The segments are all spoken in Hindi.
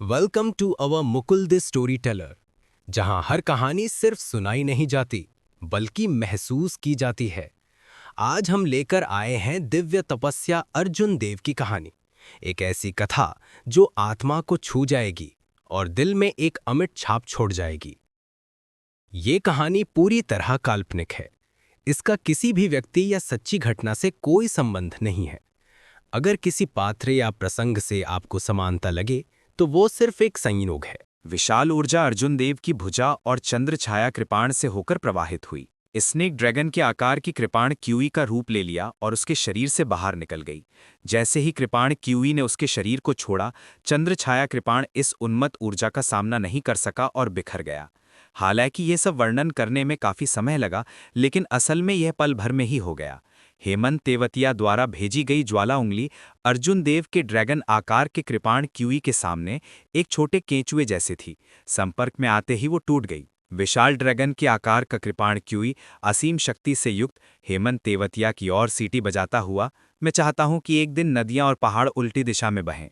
Welcome to our Mukul the story teller, जहां हर कहानी सिर्फ सुनाई नहीं जाती बल्कि महसूस की जाती है। आज हम लेकर आए हैं दिव्य तपस्या अर्जुन देव की कहानी। एक ऐसी कथा जो आत्मा को छू जाएगी और दिल में एक अमिट छाप छोड़ जाएगी। ये कहानी पूरी तरह काल्पनिक है। इसका किसी भी व्यक्ति या सच्ची घटना से कोई संबंध नहीं है। अगर किसी पात्र या प्रसंग से आपको समानता लगे तो वो सिर्फ एक संयोग है। विशाल ऊर्जा अर्जुन देव की भुजा और चंद्र छाया कृपाण से होकर प्रवाहित हुई। स्नेक ड्रैगन के आकार की कृपाण क्यूई का रूप ले लिया और उसके शरीर से बाहर निकल गई। जैसे ही कृपाण क्यूई ने उसके शरीर को छोड़ा, चंद्र छाया कृपाण इस उन्मत्त ऊर्जा का सामना नहीं कर सका और बिखर गया। हालांकि ये सब वर्णन करने में काफी समय लगा, लेकिन असल में यह पल भर में ही हो गया। हेमंत तेवतिया द्वारा भेजी गई ज्वाला उंगली अर्जुन देव के ड्रैगन आकार के कृपाण क्यूई के सामने एक छोटे केंचुए जैसे थी। संपर्क में आते ही वो टूट गई। विशाल ड्रैगन के आकार का कृपाण क्यूई असीम शक्ति से युक्त हेमंत तेवतिया की ओर सीटी बजाता हुआ, मैं चाहता हूं कि एक दिन नदियां और पहाड़ उल्टी दिशा में बहें।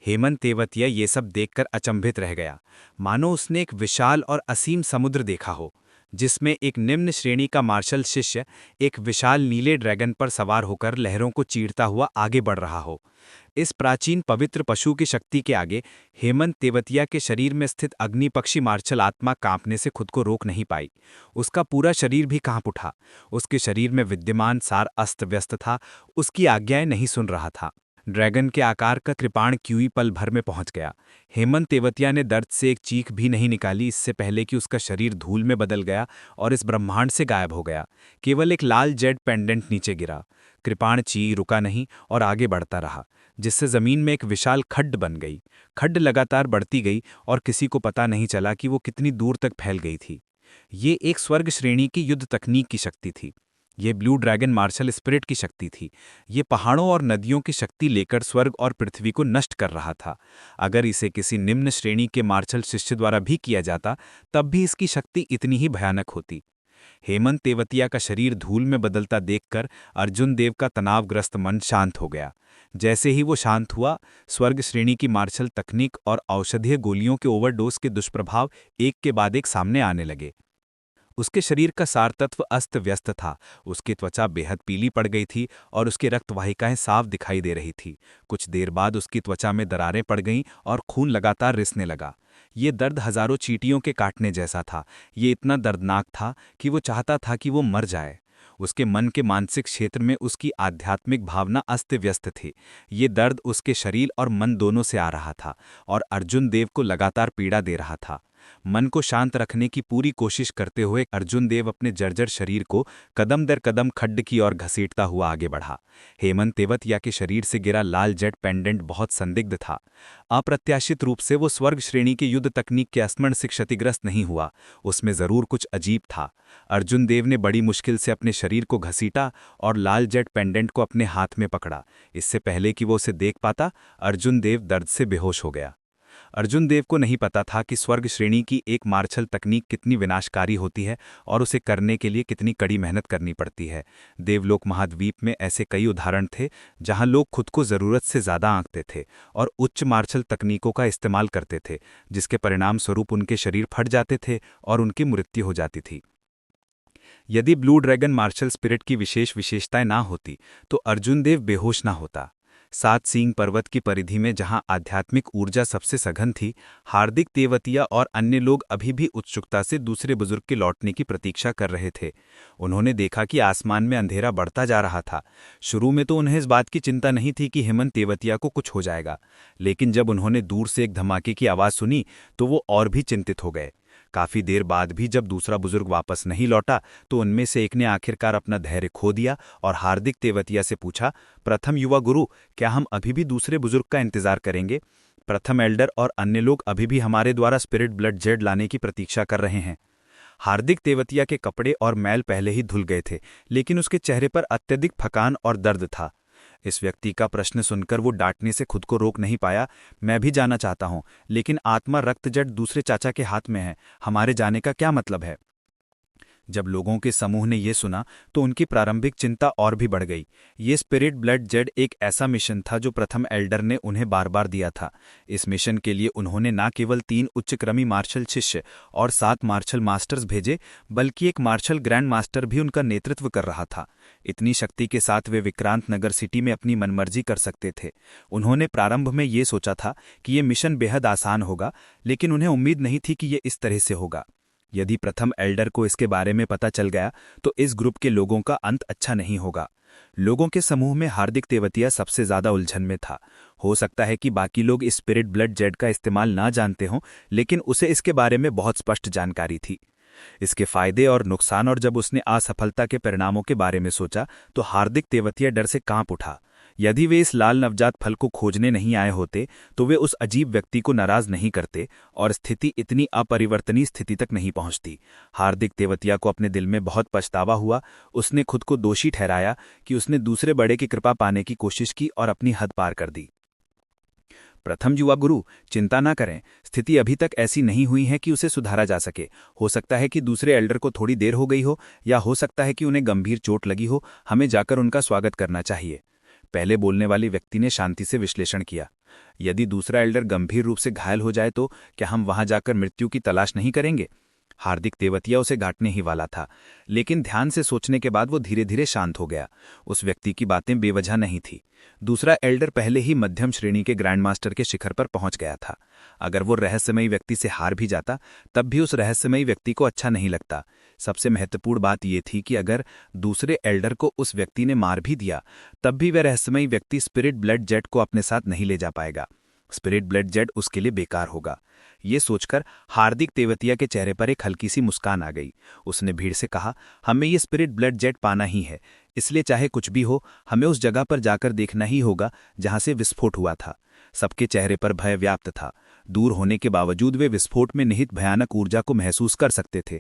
हेमंत तेवतिया ये सब देखकर अचंभित रह गया, मानो उसने एक विशाल और असीम समुद्र देखा हो, जिसमें एक निम्न श्रेणी का मार्शल शिष्य एक विशाल नीले ड्रैगन पर सवार होकर लहरों को चीरता हुआ आगे बढ़ रहा हो। इस प्राचीन पवित्र पशु की शक्ति के आगे हेमंत तेवतिया के शरीर में स्थित अग्निपक्षी मार्शल आत्मा कांपने से खुद को रोक नहीं पाई। उसका पूरा शरीर भी कांप उठा। उसके शरीर में विद्यमान सार अस्त व्यस्त था, उसकी आज्ञाएं नहीं सुन रहा था। ड्रैगन के आकार का कृपाण क्यूई पल भर में पहुंच गया। हेमंत तेवतिया ने दर्द से एक चीख भी नहीं निकाली, इससे पहले कि उसका शरीर धूल में बदल गया और इस ब्रह्मांड से गायब हो गया। केवल एक लाल जेड पेंडेंट नीचे गिरा। कृपाण ची रुका नहीं और आगे बढ़ता रहा, जिससे जमीन में एक विशाल खड्ड बन गई। खड्ड लगातार बढ़ती गई और किसी को पता नहीं चला कि वो कितनी दूर तक फैल गई थी। ये एक स्वर्ग श्रेणी की युद्ध तकनीक की शक्ति थी। ये ब्लू ड्रैगन मार्शल स्पिरिट की शक्ति थी। ये पहाड़ों और नदियों की शक्ति लेकर स्वर्ग और पृथ्वी को नष्ट कर रहा था। अगर इसे किसी निम्न श्रेणी के मार्शल शिष्य द्वारा भी किया जाता, तब भी इसकी शक्ति इतनी ही भयानक होती। हेमंत तेवतिया का शरीर धूल में बदलता देखकर अर्जुन देव का तनावग्रस्त मन शांत हो गया। जैसे ही वो शांत हुआ, स्वर्ग श्रेणी की मार्शल तकनीक और औषधीय गोलियों के ओवरडोज के दुष्प्रभाव एक के बाद एक सामने आने लगे। उसके शरीर का सार तत्व अस्त व्यस्त था। उसकी त्वचा बेहद पीली पड़ गई थी और उसकी रक्तवाहिकाएं साफ दिखाई दे रही थी। कुछ देर बाद उसकी त्वचा में दरारें पड़ गईं और खून लगातार रिसने लगा। ये दर्द हजारों चींटियों के काटने जैसा था। ये इतना दर्दनाक था कि वो चाहता था कि वो मर जाए। उसके मन के मानसिक क्षेत्र में उसकी आध्यात्मिक भावना अस्त व्यस्त थी। ये दर्द उसके शरीर और मन दोनों से आ रहा था और अर्जुन देव को लगातार पीड़ा दे रहा था। मन को शांत रखने की पूरी कोशिश करते हुए अर्जुन देव अपने जर्जर शरीर को कदम दर कदम खड्ड की ओर घसीटता हुआ आगे बढ़ा। हेमंत तेवतिया के शरीर से गिरा लाल जेट पेंडेंट बहुत संदिग्ध था। अप्रत्याशित रूप से वो स्वर्ग श्रेणी की युद्ध तकनीक के स्मरण से क्षतिग्रस्त नहीं हुआ। उसमें जरूर कुछ अजीब था। अर्जुन देव ने बड़ी मुश्किल से अपने शरीर को घसीटा और लाल जेट पेंडेंट को अपने हाथ में पकड़ा। इससे पहले कि वो उसे देख पाता, अर्जुन देव दर्द से बेहोश हो गया। अर्जुन देव को नहीं पता था कि स्वर्ग श्रेणी की एक मार्शल तकनीक कितनी विनाशकारी होती है और उसे करने के लिए कितनी कड़ी मेहनत करनी पड़ती है। देवलोक महाद्वीप में ऐसे कई उदाहरण थे जहां लोग खुद को जरूरत से ज्यादा आंकते थे और उच्च मार्शल तकनीकों का इस्तेमाल करते थे, जिसके परिणाम स्वरूप उनके शरीर फट जाते थे और उनकी मृत्यु हो जाती थी। यदि ब्लू ड्रैगन मार्शल स्पिरिट की विशेष विशेषताएं ना होती तो अर्जुन देव बेहोश ना होता। सात सींग पर्वत की परिधि में जहां आध्यात्मिक ऊर्जा सबसे सघन थी, हार्दिक तेवतिया और अन्य लोग अभी भी उत्सुकता से दूसरे बुजुर्ग के लौटने की प्रतीक्षा कर रहे थे। उन्होंने देखा कि आसमान में अंधेरा बढ़ता जा रहा था। शुरू में तो उन्हें इस बात की चिंता नहीं थी कि हेमंत तेवतिया को कुछ हो जाएगा, लेकिन जब उन्होंने दूर से एक धमाके की आवाज़ सुनी तो वो और भी चिंतित हो गए। काफी देर बाद भी जब दूसरा बुजुर्ग वापस नहीं लौटा तो उनमें से एक ने आखिरकार अपना धैर्य खो दिया और हार्दिक तेवतिया से पूछा, प्रथम युवा गुरु, क्या हम अभी भी दूसरे बुजुर्ग का इंतजार करेंगे? प्रथम एल्डर और अन्य लोग अभी भी हमारे द्वारा स्पिरिट ब्लड जेड लाने की प्रतीक्षा कर रहे हैं। हार्दिक तेवतिया के कपड़े और मैल पहले ही धुल गए थे, लेकिन उसके चेहरे पर अत्यधिक थकान और दर्द था। इस व्यक्ति का प्रश्न सुनकर वो डांटने से खुद को रोक नहीं पाया। मैं भी जाना चाहता हूं, लेकिन आत्मा रक्तजट दूसरे चाचा के हाथ में है। हमारे जाने का क्या मतलब है? जब लोगों के समूह ने यह सुना तो उनकी प्रारंभिक चिंता और भी बढ़ गई। ये स्पिरिट ब्लड जेड एक ऐसा मिशन था जो प्रथम एल्डर ने उन्हें बार बार दिया था। इस मिशन के लिए उन्होंने न केवल 3 उच्चक्रमी मार्शल शिष्य और 7 मार्शल मास्टर्स भेजे, बल्कि एक मार्शल ग्रैंड मास्टर भी उनका नेतृत्व कर रहा था। इतनी शक्ति के साथ वे विक्रांत नगर सिटी में अपनी मनमर्जी कर सकते थे। उन्होंने प्रारंभ में ये सोचा था कि ये मिशन बेहद आसान होगा, लेकिन उन्हें उम्मीद नहीं थी कि ये इस तरह से होगा। यदि प्रथम एल्डर को इसके बारे में पता चल गया तो इस ग्रुप के लोगों का अंत अच्छा नहीं होगा। लोगों के समूह में हार्दिक तेवतिया सबसे ज्यादा उलझन में था। हो सकता है कि बाकी लोग इस स्पिरिट ब्लड जेड का इस्तेमाल ना जानते हों, लेकिन उसे इसके बारे में बहुत स्पष्ट जानकारी थी, इसके फायदे और नुकसान। और जब उसने असफलता के परिणामों के बारे में सोचा तो हार्दिक तेवतिया डर से कांप उठा। यदि वे इस लाल नवजात फल को खोजने नहीं आए होते तो वे उस अजीब व्यक्ति को नाराज नहीं करते और स्थिति इतनी अपरिवर्तनीय स्थिति तक नहीं पहुंचती। हार्दिक तेवतिया को अपने दिल में बहुत पछतावा हुआ। उसने खुद को दोषी ठहराया कि उसने दूसरे बड़े की कृपा पाने की कोशिश की और अपनी हद पार कर दी। प्रथम युवा गुरु, चिंता ना करें, स्थिति अभी तक ऐसी नहीं हुई है कि उसे सुधारा जा सके। हो सकता है कि दूसरे एल्डर को थोड़ी देर हो गई हो, या हो सकता है कि उन्हें गंभीर चोट लगी हो। हमें जाकर उनका स्वागत करना चाहिए। पहले बोलने वाले व्यक्ति ने शांति से विश्लेषण किया। यदि दूसरा एल्डर गंभीर रूप से घायल हो जाए तो क्या हम वहां जाकर मृत्यु की तलाश नहीं करेंगे? हार्दिक तेवतिया उसे गांठने ही वाला था, लेकिन ध्यान से सोचने के बाद वो धीरे धीरे शांत हो गया। उस व्यक्ति की बातें बेवजह नहीं थी। दूसरा एल्डर पहले ही मध्यम श्रेणी के ग्रैंड मास्टर के शिखर पर पहुंच गया था। अगर वो रहस्यमयी व्यक्ति से हार भी जाता तब भी उस रहस्यमयी व्यक्ति को अच्छा नहीं लगता। सबसे महत्वपूर्ण बात यह थी कि अगर दूसरे एल्डर को उस व्यक्ति ने मार भी दिया तब भी वह रहस्यमयी व्यक्ति स्पिरिट ब्लड जेट को अपने साथ नहीं ले जा पाएगा। स्पिरिट ब्लड जेट उसके लिए बेकार होगा। ये सोचकर हार्दिक तेवतिया के चेहरे पर एक हल्की सी मुस्कान आ गई। उसने भीड़ से कहा, हमें ये स्पिरिट ब्लड जेट पाना ही है, इसलिए चाहे कुछ भी हो हमें उस जगह पर जाकर देखना ही होगा जहां से विस्फोट हुआ था। सबके चेहरे पर भय व्याप्त था। दूर होने के बावजूद वे विस्फोट में निहित भयानक ऊर्जा को महसूस कर सकते थे।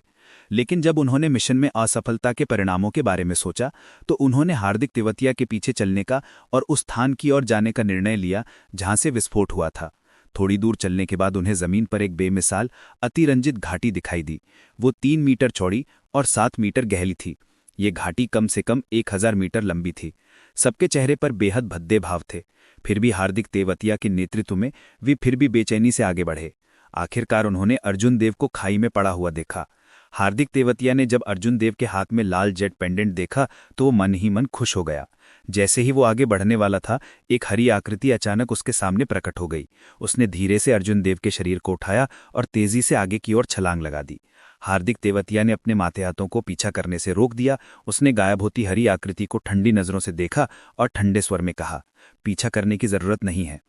लेकिन जब उन्होंने मिशन में असफलता के परिणामों के बारे में सोचा तो उन्होंने हार्दिक तेवतिया के पीछे चलने का और उस स्थान की ओर जाने का निर्णय लिया जहां से विस्फोट हुआ था। थोड़ी दूर चलने के बाद उन्हें जमीन पर एक बेमिसाल अतिरंजित घाटी दिखाई दी। वो 3 मीटर चौड़ी और 7 मीटर गहरी थी। ये घाटी कम से कम 1000 मीटर लंबी थी। सबके चेहरे पर बेहद भद्दे भाव थे। फिर भी हार्दिक तेवतिया के नेतृत्व में वे फिर भी बेचैनी से आगे बढ़े। आखिरकार उन्होंने अर्जुन देव को खाई में पड़ा हुआ देखा। हार्दिक तेवतिया ने जब अर्जुन देव के हाथ में लाल जेट पेंडेंट देखा तो वो मन ही मन खुश हो गया। जैसे ही वो आगे बढ़ने वाला था, एक हरी आकृति अचानक उसके सामने प्रकट हो गई। उसने धीरे से अर्जुन देव के शरीर को उठाया और तेजी से आगे की ओर छलांग लगा दी। हार्दिक तेवतिया ने अपने माथे हाथों को पीछा करने से रोक दिया। उसने गायब होती हरी आकृति को ठंडी नजरों से देखा और ठंडे स्वर में कहा, पीछा करने की जरूरत नहीं है।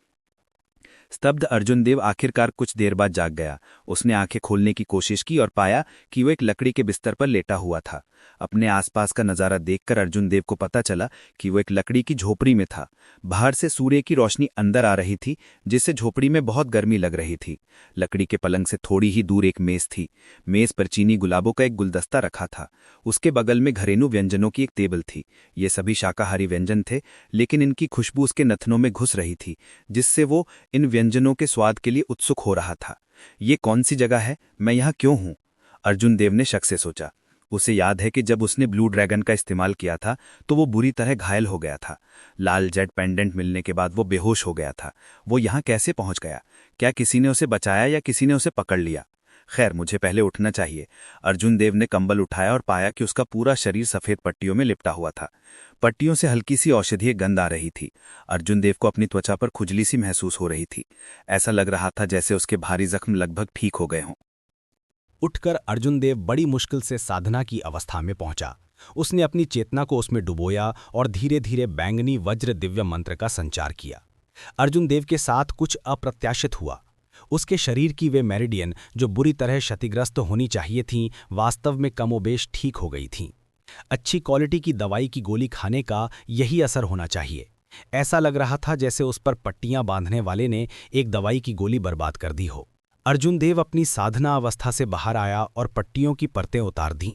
स्तब्ध अर्जुन देव आखिरकार कुछ देर बाद जाग गया। उसने आंखें खोलने की कोशिश की और पाया कि वो एक लकड़ी के बिस्तर पर लेटा हुआ था। अपने आसपास का नज़ारा देखकर अर्जुन देव को पता चला कि वो एक लकड़ी की झोपड़ी में था। बाहर से सूर्य की रोशनी अंदर आ रही थी, जिससे झोपड़ी में बहुत गर्मी लग रही थी। लकड़ी के पलंग से थोड़ी ही दूर एक मेज थी। मेज पर चीनी गुलाबों का एक गुलदस्ता रखा था। उसके बगल में घरेलू व्यंजनों की एक टेबल थी। ये सभी शाकाहारी व्यंजन थे, लेकिन इनकी खुशबू उसके नथनों में घुस रही थी, जिससे वो इन व्यंजनों के स्वाद के लिए उत्सुक हो रहा था। ये कौन सी जगह है? मैं यहाँ क्यों हूँ? अर्जुन देव ने शक से सोचा। उसे याद है कि जब उसने ब्लू ड्रैगन का इस्तेमाल किया था तो वो बुरी तरह घायल हो गया था। लाल जेट पेंडेंट मिलने के बाद वो बेहोश हो गया था। वो यहाँ कैसे पहुँच गया? क्या किसी ने उसे बचाया या किसी ने उसे पकड़ लिया? खैर, मुझे पहले उठना चाहिए। अर्जुन देव ने कंबल उठाया और पाया कि उसका पूरा शरीर सफेद पट्टियों में लिपटा हुआ था। पट्टियों से हल्की सी औषधीय गंध आ रही थी। अर्जुन देव को अपनी त्वचा पर खुजली सी महसूस हो रही थी। ऐसा लग रहा था जैसे उसके भारी जख्म लगभग ठीक हो गए हों। उठकर अर्जुन देव बड़ी मुश्किल से साधना की अवस्था में पहुंचा। उसने अपनी चेतना को उसमें डुबोया और धीरे धीरे बैंगनी वज्र दिव्य मंत्र का संचार किया। अर्जुन देव के साथ कुछ अप्रत्याशित हुआ। उसके शरीर की वे मेरिडियन जो बुरी तरह क्षतिग्रस्त होनी चाहिए थीं, वास्तव में कमोबेश ठीक हो गई थीं। अच्छी क्वालिटी की दवाई की गोली खाने का यही असर होना चाहिए। ऐसा लग रहा था जैसे उस पर पट्टियां बांधने वाले ने एक दवाई की गोली बर्बाद कर दी हो। अर्जुन देव अपनी साधना अवस्था से बाहर आया और पट्टियों की परतें उतार दीं।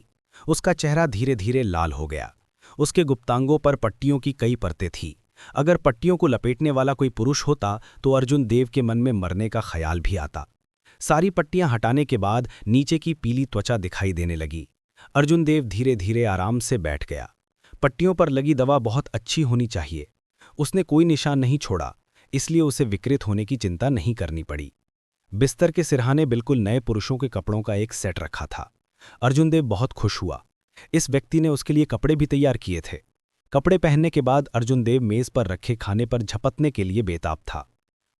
उसका चेहरा धीरे धीरे लाल हो गया। उसके गुप्तांगों पर पट्टियों की कई परतें थीं। अगर पट्टियों को लपेटने वाला कोई पुरुष होता तो अर्जुन देव के मन में मरने का ख्याल भी आता। सारी पट्टियां हटाने के बाद नीचे की पीली त्वचा दिखाई देने लगी। अर्जुन देव धीरे धीरे आराम से बैठ गया। पट्टियों पर लगी दवा बहुत अच्छी होनी चाहिए। उसने कोई निशान नहीं छोड़ा, इसलिए उसे विकृत होने की चिंता नहीं करनी पड़ी। बिस्तर के सिरहाने बिल्कुल नए पुरुषों के कपड़ों का एक सेट रखा था। अर्जुन देव बहुत खुश हुआ। इस व्यक्ति ने उसके लिए कपड़े भी तैयार किए थे। कपड़े पहनने के बाद अर्जुन देव मेज पर रखे खाने पर झपटने के लिए बेताब था।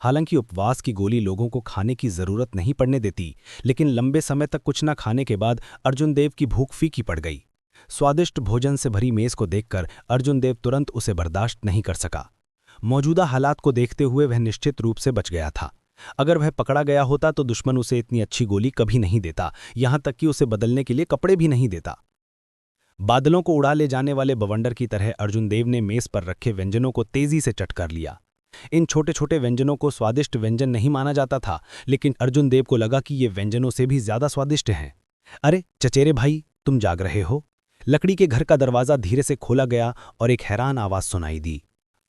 हालांकि उपवास की गोली लोगों को खाने की जरूरत नहीं पड़ने देती, लेकिन लंबे समय तक कुछ न खाने के बाद अर्जुन देव की भूख फीकी पड़ गई। स्वादिष्ट भोजन से भरी मेज को देखकर अर्जुन देव तुरंत उसे बर्दाश्त नहीं कर सका। मौजूदा हालात को देखते हुए वह निश्चित रूप से बच गया था। अगर वह पकड़ा गया होता तो दुश्मन उसे इतनी अच्छी गोली कभी नहीं देता, यहां तक कि उसे बदलने के लिए कपड़े भी नहीं देता। बादलों को उड़ा ले जाने वाले बवंडर की तरह अर्जुन देव ने मेज पर रखे व्यंजनों को तेजी से चट कर लिया। इन छोटे छोटे व्यंजनों को स्वादिष्ट व्यंजन नहीं माना जाता था, लेकिन अर्जुन देव को लगा कि ये व्यंजनों से भी ज्यादा स्वादिष्ट हैं। अरे चचेरे भाई, तुम जाग रहे हो? लकड़ी के घर का दरवाजा धीरे से खोला गया और एक हैरान आवाज सुनाई दी।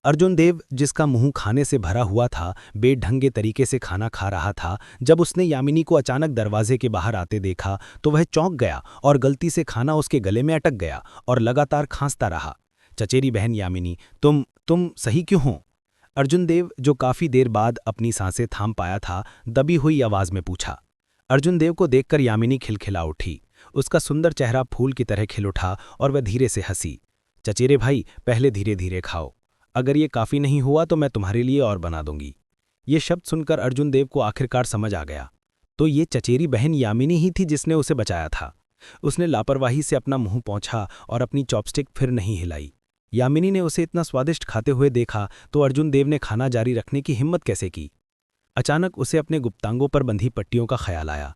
अर्जुन देव, जिसका मुंह खाने से भरा हुआ था, बेढंगे तरीके से खाना खा रहा था। जब उसने यामिनी को अचानक दरवाजे के बाहर आते देखा तो वह चौंक गया और गलती से खाना उसके गले में अटक गया और लगातार खांसता रहा। चचेरी बहन यामिनी, तुम सही क्यों हो? अर्जुन देव, जो काफी देर बाद अपनी सांसें थाम पाया था, दबी हुई आवाज में पूछा। अर्जुन देव को देखकर यामिनी खिलखिला उठी। उसका सुंदर चेहरा फूल की तरह खिल उठा और वह धीरे से हंसी। चचेरे भाई, पहले धीरे धीरे खाओ। अगर ये काफी नहीं हुआ तो मैं तुम्हारे लिए और बना दूंगी। ये शब्द सुनकर अर्जुन देव को आखिरकार समझ आ गया। तो ये चचेरी बहन यामिनी ही थी जिसने उसे बचाया था। उसने लापरवाही से अपना मुंह पोंछा और अपनी चॉपस्टिक फिर नहीं हिलाई। यामिनी ने उसे इतना स्वादिष्ट खाते हुए देखा तो अर्जुन देव ने खाना जारी रखने की हिम्मत कैसे की? अचानक उसे अपने गुप्तांगों पर बंधी पट्टियों का ख्याल आया।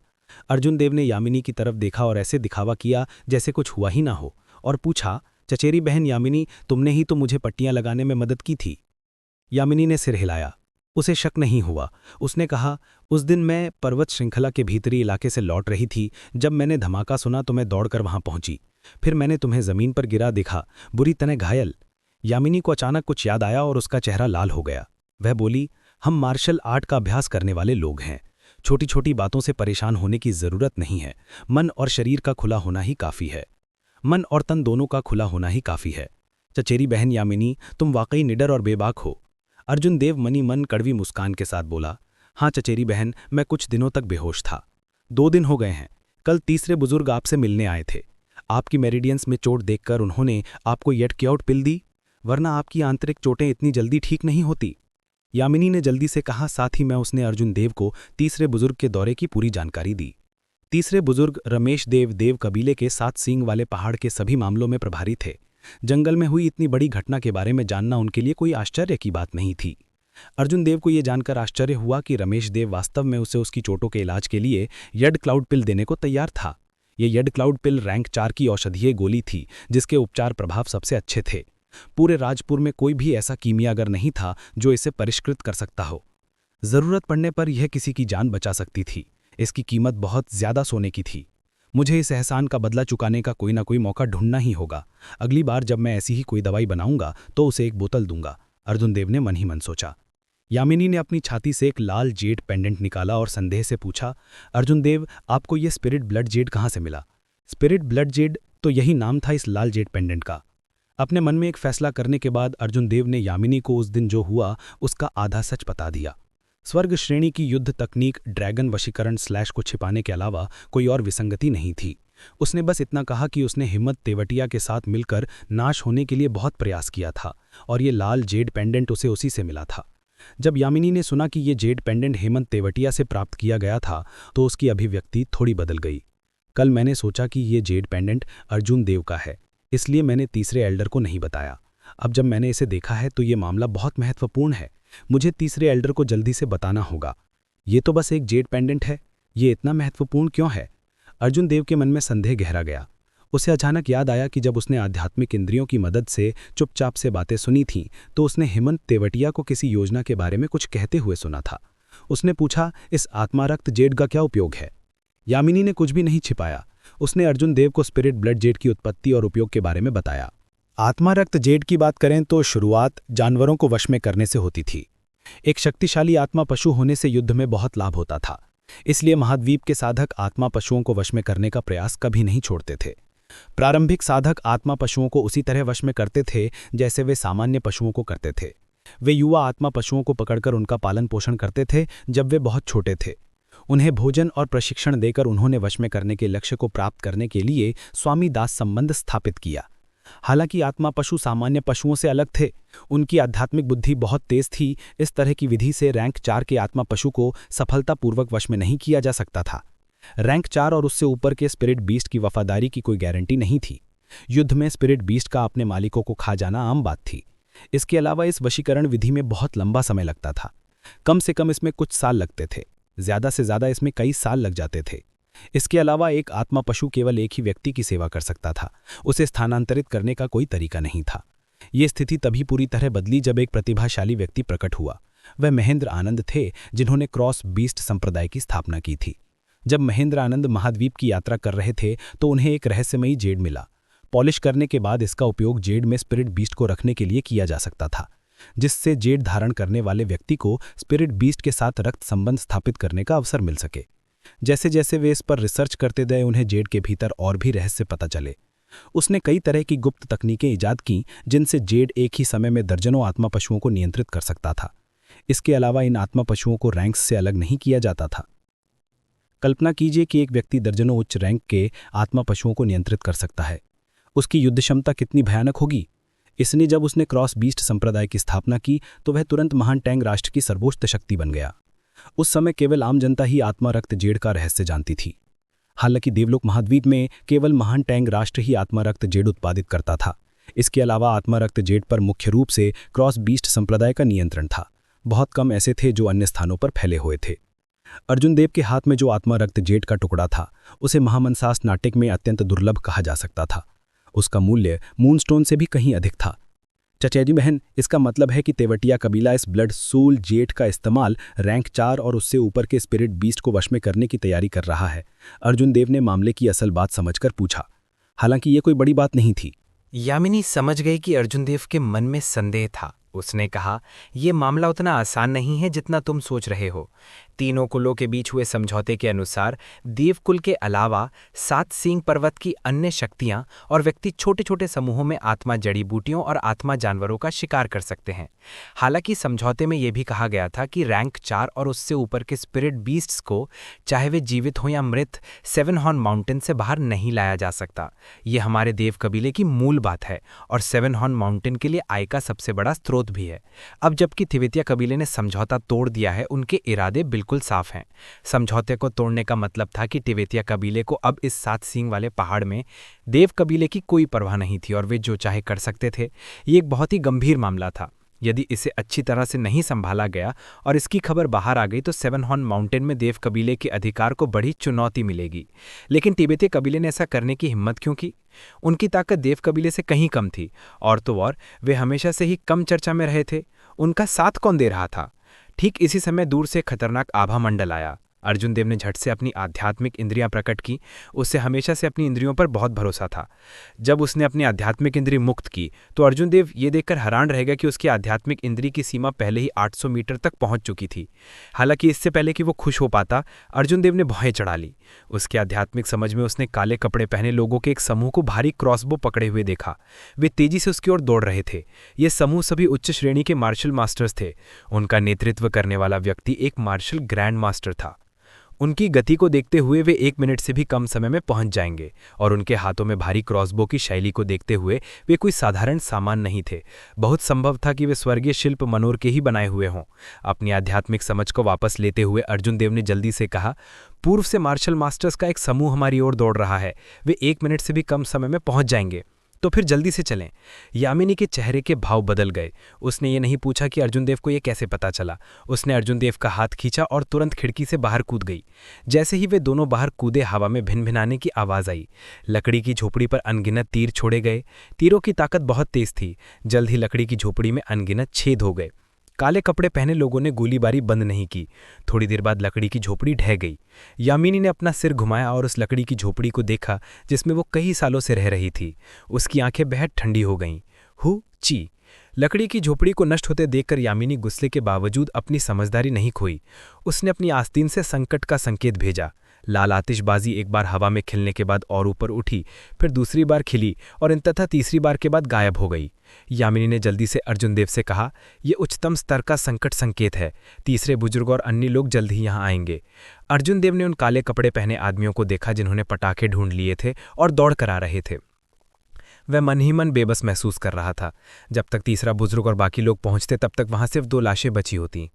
अर्जुन देव ने यामिनी की तरफ देखा और ऐसे दिखावा किया जैसे कुछ हुआ ही ना हो, और पूछा, चचेरी बहन यामिनी, तुमने ही तो मुझे पट्टियां लगाने में मदद की थी। यामिनी ने सिर हिलाया। उसे शक नहीं हुआ। उसने कहा, उस दिन मैं पर्वत श्रृंखला के भीतरी इलाके से लौट रही थी। जब मैंने धमाका सुना तो मैं दौड़कर वहां पहुंची। फिर मैंने तुम्हें जमीन पर गिरा देखा, बुरी तरह घायल। यामिनी को अचानक कुछ याद आया और उसका चेहरा लाल हो गया। वह बोली, हम मार्शल आर्ट का अभ्यास करने वाले लोग हैं। छोटी छोटी बातों से परेशान होने की जरूरत नहीं है। मन और शरीर का खुला होना ही काफी है। मन और तन दोनों का खुला होना ही काफी है। चचेरी बहन यामिनी, तुम वाकई निडर और बेबाक हो। अर्जुन देव मनी मन कड़वी मुस्कान के साथ बोला, हाँ चचेरी बहन, मैं कुछ दिनों तक बेहोश था। 2 दिन हो गए हैं। कल तीसरे बुजुर्ग आपसे मिलने आए थे। आपकी मेरिडियंस में चोट देखकर उन्होंने आपको येटक्याउट पिल दी, वरना आपकी आंतरिक चोटें इतनी जल्दी ठीक नहीं होती। यामिनी ने जल्दी से कहा। साथ ही मैं उसने अर्जुन देव को तीसरे बुजुर्ग के दौरे की पूरी जानकारी दी। तीसरे बुजुर्ग रमेश देव देव कबीले के 7 सींग वाले पहाड़ के सभी मामलों में प्रभारी थे। जंगल में हुई इतनी बड़ी घटना के बारे में जानना उनके लिए कोई आश्चर्य की बात नहीं थी। अर्जुन देव को यह जानकर आश्चर्य हुआ कि रमेश देव वास्तव में उसे उसकी चोटों के इलाज के लिए येड क्लाउड पिल देने को तैयार था। ये येड क्लाउड पिल रैंक 4 की औषधीय गोली थी, जिसके उपचार प्रभाव सबसे अच्छे थे। पूरे राजपुर में कोई भी ऐसा कीमियागर नहीं था जो इसे परिष्कृत कर सकता हो। जरूरत पड़ने पर यह किसी की जान बचा सकती थी। इसकी कीमत बहुत ज्यादा सोने की थी। मुझे इस एहसान का बदला चुकाने का कोई ना कोई मौका ढूंढना ही होगा। अगली बार जब मैं ऐसी ही कोई दवाई बनाऊंगा तो उसे एक बोतल दूंगा, अर्जुन देव ने मन ही मन सोचा। यामिनी ने अपनी छाती से एक लाल जेड पेंडेंट निकाला और संदेह से पूछा, अर्जुन देव, आपको ये स्पिरिट ब्लड जेड कहाँ से मिला? स्पिरिट ब्लड जेड, तो यही नाम था इस लाल जेड पेंडेंट का। अपने मन में एक फैसला करने के बाद अर्जुन देव ने यामिनी को उस दिन जो हुआ उसका आधा सच बता दिया। स्वर्ग श्रेणी की युद्ध तकनीक ड्रैगन वशीकरण स्लैश को छिपाने के अलावा कोई और विसंगति नहीं थी। उसने बस इतना कहा कि उसने हिम्मत तेवटिया के साथ मिलकर नाश होने के लिए बहुत प्रयास किया था और ये लाल जेड पेंडेंट उसे उसी से मिला था। जब यामिनी ने सुना कि ये जेड पेंडेंट हेमंत तेवटिया से प्राप्त किया गया था तो उसकी अभिव्यक्ति थोड़ी बदल गई। कल मैंने सोचा कि ये जेड पेंडेंट अर्जुन देव का है, इसलिए मैंने तीसरे एल्डर को नहीं बताया। अब जब मैंने इसे देखा है तो ये मामला बहुत महत्वपूर्ण है। मुझे तीसरे एल्डर को जल्दी से बताना होगा। ये तो बस एक जेड पेंडेंट है, ये इतना महत्वपूर्ण क्यों है? अर्जुन देव के मन में संदेह गहरा गया। उसे अचानक याद आया कि जब उसने आध्यात्मिक इंद्रियों की मदद से चुपचाप से बातें सुनी थीं तो उसने हेमंत तेवटिया को किसी योजना के बारे में कुछ कहते हुए सुना था। उसने पूछा, इस आत्मारक्त जेड का क्या उपयोग है? यामिनी ने कुछ भी नहीं छिपाया। उसने अर्जुन देव को स्पिरिट ब्लड जेड की उत्पत्ति और उपयोग के बारे में बताया। आत्मा रक्त जेड की बात करें तो शुरुआत जानवरों को वश में करने से होती थी। एक शक्तिशाली आत्मा पशु होने से युद्ध में बहुत लाभ होता था, इसलिए महाद्वीप के साधक आत्मा पशुओं को वश में करने का प्रयास कभी नहीं छोड़ते थे। प्रारंभिक साधक आत्मा पशुओं को उसी तरह वश में करते थे जैसे वे सामान्य पशुओं को करते थे। वे युवा आत्मा पशुओं को पकड़कर उनका पालन पोषण करते थे जब वे बहुत छोटे थे। उन्हें भोजन और प्रशिक्षण देकर उन्होंने वश में करने के लक्ष्य को प्राप्त करने के लिए स्वामी दास संबंध स्थापित किया। हालांकि आत्मा पशु सामान्य पशुओं से अलग थे, उनकी आध्यात्मिक बुद्धि बहुत तेज थी। इस तरह की विधि से रैंक 4 के आत्मा पशु को सफलतापूर्वक वश में नहीं किया जा सकता था। रैंक 4 और उससे ऊपर के स्पिरिट बीस्ट की वफादारी की कोई गारंटी नहीं थी। युद्ध में स्पिरिट बीस्ट का अपने मालिकों को खा जाना आम बात थी। इसके अलावा इस वशीकरण विधि में बहुत लंबा समय लगता था। कम से कम इसमें कुछ साल लगते थे, ज्यादा से ज्यादा इसमें कई साल लग जाते थे। इसके अलावा एक आत्मा पशु केवल एक ही व्यक्ति की सेवा कर सकता था, उसे स्थानांतरित करने का कोई तरीका नहीं था। ये स्थिति तभी पूरी तरह बदली जब एक प्रतिभाशाली व्यक्ति प्रकट हुआ। वह महेंद्र आनंद थे, जिन्होंने क्रॉस बीस्ट संप्रदाय की स्थापना की थी। जब महेंद्र आनंद महाद्वीप की यात्रा कर रहे थे तो उन्हें एक रहस्यमयी जेड मिला। पॉलिश करने के बाद इसका उपयोग जेड में स्पिरिट बीस्ट को रखने के लिए किया जा सकता था, जिससे जेड धारण करने वाले व्यक्ति को स्पिरिट बीस्ट के साथ रक्त संबंध स्थापित करने का अवसर मिल सके। जैसे जैसे वे इस पर रिसर्च करते गए, उन्हें जेड के भीतर और भी रहस्य पता चले। उसने कई तरह की गुप्त तकनीकें ईजाद की जिनसे जेड एक ही समय में दर्जनों आत्मा पशुओं को नियंत्रित कर सकता था। इसके अलावा इन आत्मा पशुओं को रैंक्स से अलग नहीं किया जाता था। कल्पना कीजिए कि एक व्यक्ति दर्जनों उच्च रैंक के आत्मा पशुओं को नियंत्रित कर सकता है। उसकी युद्ध क्षमता कितनी भयानक होगी। इसलिए जब उसने क्रॉस बीस्ट संप्रदाय की स्थापना की तो वह तुरंत महान टैंग राष्ट्र की सर्वोच्च शक्ति बन गया। उस समय केवल आम जनता ही आत्मा रक्त जेड का रहस्य जानती थी। हालांकि देवलोक महाद्वीप में केवल महान टैंग राष्ट्र ही आत्मा रक्त जेड उत्पादित करता था। इसके अलावा आत्मा रक्त जेड पर मुख्य रूप से क्रॉस बीस्ट संप्रदाय का नियंत्रण था। बहुत कम ऐसे थे जो अन्य स्थानों पर फैले हुए थे। अर्जुन देव के हाथ में जो आत्मा रक्त जेड का टुकड़ा था, उसे महामनसास नाटक में अत्यंत दुर्लभ कहा जा सकता था। उसका मूल्य मूनस्टोन से भी कहीं अधिक था। चचेरी बहन, इसका मतलब है कि तेवटिया कबीला इस ब्लड सोल जेट का इस्तेमाल रैंक 4 और उससे ऊपर के स्पिरिट बीस्ट को वश में करने की तैयारी कर रहा है। अर्जुन देव ने मामले की असल बात समझकर पूछा। हालांकि ये कोई बड़ी बात नहीं थी। यामिनी समझ गई कि अर्जुन देव के मन में संदेह था। उसने कहा, यह मामला उतना आसान नहीं है जितना तुम सोच रहे हो। तीनों कुलों के बीच हुए समझौते के अनुसार देवकुल के अलावा 7 सींग पर्वत की अन्य शक्तियां और व्यक्ति छोटे छोटे समूहों में आत्मा जड़ी बूटियों और आत्मा जानवरों का शिकार कर सकते हैं। हालांकि समझौते में यह भी कहा गया था कि रैंक 4 और उससे ऊपर के स्पिरिट बीस्ट्स को, चाहे वे जीवित हो या मृत, 7 हॉर्न माउंटेन से बाहर नहीं लाया जा सकता। ये हमारे देव कबीले की मूल बात है और 7 हॉर्न माउंटेन के लिए आय का सबसे बड़ा स्रोत भी है। अब जबकि तिबेतिया कबीले ने समझौता तोड़ दिया है, उनके इरादे बिल्कुल साफ हैं। समझौते को तोड़ने का मतलब था कि तिबेतिया कबीले को अब इस 7 सींग वाले पहाड़ में देव कबीले की कोई परवाह नहीं थी और वे जो चाहे कर सकते थे। ये एक बहुत ही गंभीर मामला था। यदि इसे अच्छी तरह से नहीं संभाला गया और इसकी खबर बाहर आ गई तो 7 हॉर्न माउंटेन में देव कबीले के अधिकार को बड़ी चुनौती मिलेगी। लेकिन तिबेतिया कबीले ने ऐसा करने की हिम्मत क्यों की? उनकी ताकत देव कबीले से कहीं कम थी, और तो और वे हमेशा से ही कम चर्चा में रहे थे। उनका साथ कौन दे रहा था? ठीक इसी समय दूर से खतरनाक आभा मंडल आया। अर्जुन देव ने झट से अपनी आध्यात्मिक इंद्रियां प्रकट की। उसे हमेशा से अपनी इंद्रियों पर बहुत भरोसा था। जब उसने अपनी आध्यात्मिक इंद्री मुक्त की तो अर्जुन देव ये देखकर हैरान रह गया कि उसकी आध्यात्मिक इंद्री की सीमा पहले ही 800 मीटर तक पहुंच चुकी थी। हालांकि इससे पहले कि वो खुश हो पाता, अर्जुन देव ने भौहें चढ़ा ली। उसके आध्यात्मिक समझ में उसने काले कपड़े पहने लोगों के एक समूह को भारी क्रॉसबो पकड़े हुए देखा। वे तेजी से उसकी ओर दौड़ रहे थे। ये समूह सभी उच्च श्रेणी के मार्शल मास्टर्स थे। उनका नेतृत्व करने वाला व्यक्ति एक मार्शल ग्रैंड मास्टर था। उनकी गति को देखते हुए वे 1 मिनट से भी कम समय में पहुंच जाएंगे, और उनके हाथों में भारी क्रॉसबो की शैली को देखते हुए वे कोई साधारण सामान नहीं थे। बहुत संभव था कि वे स्वर्गीय शिल्प मनोर के ही बनाए हुए हों। अपनी आध्यात्मिक समझ को वापस लेते हुए अर्जुन देव ने जल्दी से कहा, पूर्व से मार्शल मास्टर्स का एक समूह हमारी ओर दौड़ रहा है। वे 1 मिनट से भी कम समय में पहुंच जाएंगे, तो फिर जल्दी से चलें। यामिनी के चेहरे के भाव बदल गए। उसने ये नहीं पूछा कि अर्जुन देव को ये कैसे पता चला। उसने अर्जुन देव का हाथ खींचा और तुरंत खिड़की से बाहर कूद गई। जैसे ही वे दोनों बाहर कूदे, हवा में भिनभिनाने की आवाज़ आई। लकड़ी की झोपड़ी पर अनगिनत तीर छोड़े गए। तीरों की ताकत बहुत तेज थी। जल्द ही लकड़ी की झोपड़ी में अनगिनत छेद हो गए। काले कपड़े पहने लोगों ने गोलीबारी बंद नहीं की। थोड़ी देर बाद लकड़ी की झोपड़ी ढह गई। यामिनी ने अपना सिर घुमाया और उस लकड़ी की झोपड़ी को देखा जिसमें वो कई सालों से रह रही थी। उसकी आंखें बेहद ठंडी हो गईं। हु ची। लकड़ी की झोपड़ी को नष्ट होते देखकर यामिनी गुस्से के बावजूद अपनी समझदारी नहीं खोई। उसने अपनी आस्तीन से संकट का संकेत भेजा। लाल आतिशबाजी एक बार हवा में खिलने के बाद और ऊपर उठी, फिर दूसरी बार खिली और अंततः तीसरी बार के बाद गायब हो गई। यामिनी ने जल्दी से अर्जुन देव से कहा, यह उच्चतम स्तर का संकट संकेत है, तीसरे बुजुर्ग और अन्य लोग जल्द ही यहाँ आएंगे। अर्जुन देव ने उन काले कपड़े पहने आदमियों को देखा जिन्होंने पटाखे ढूंढ लिए थे और दौड़ कर आ रहे थे। वह मन ही मन बेबस महसूस कर रहा था। जब तक तीसरा बुजुर्ग और बाकी लोग पहुंचते तब तक वहां सिर्फ 2 लाशें बची होती।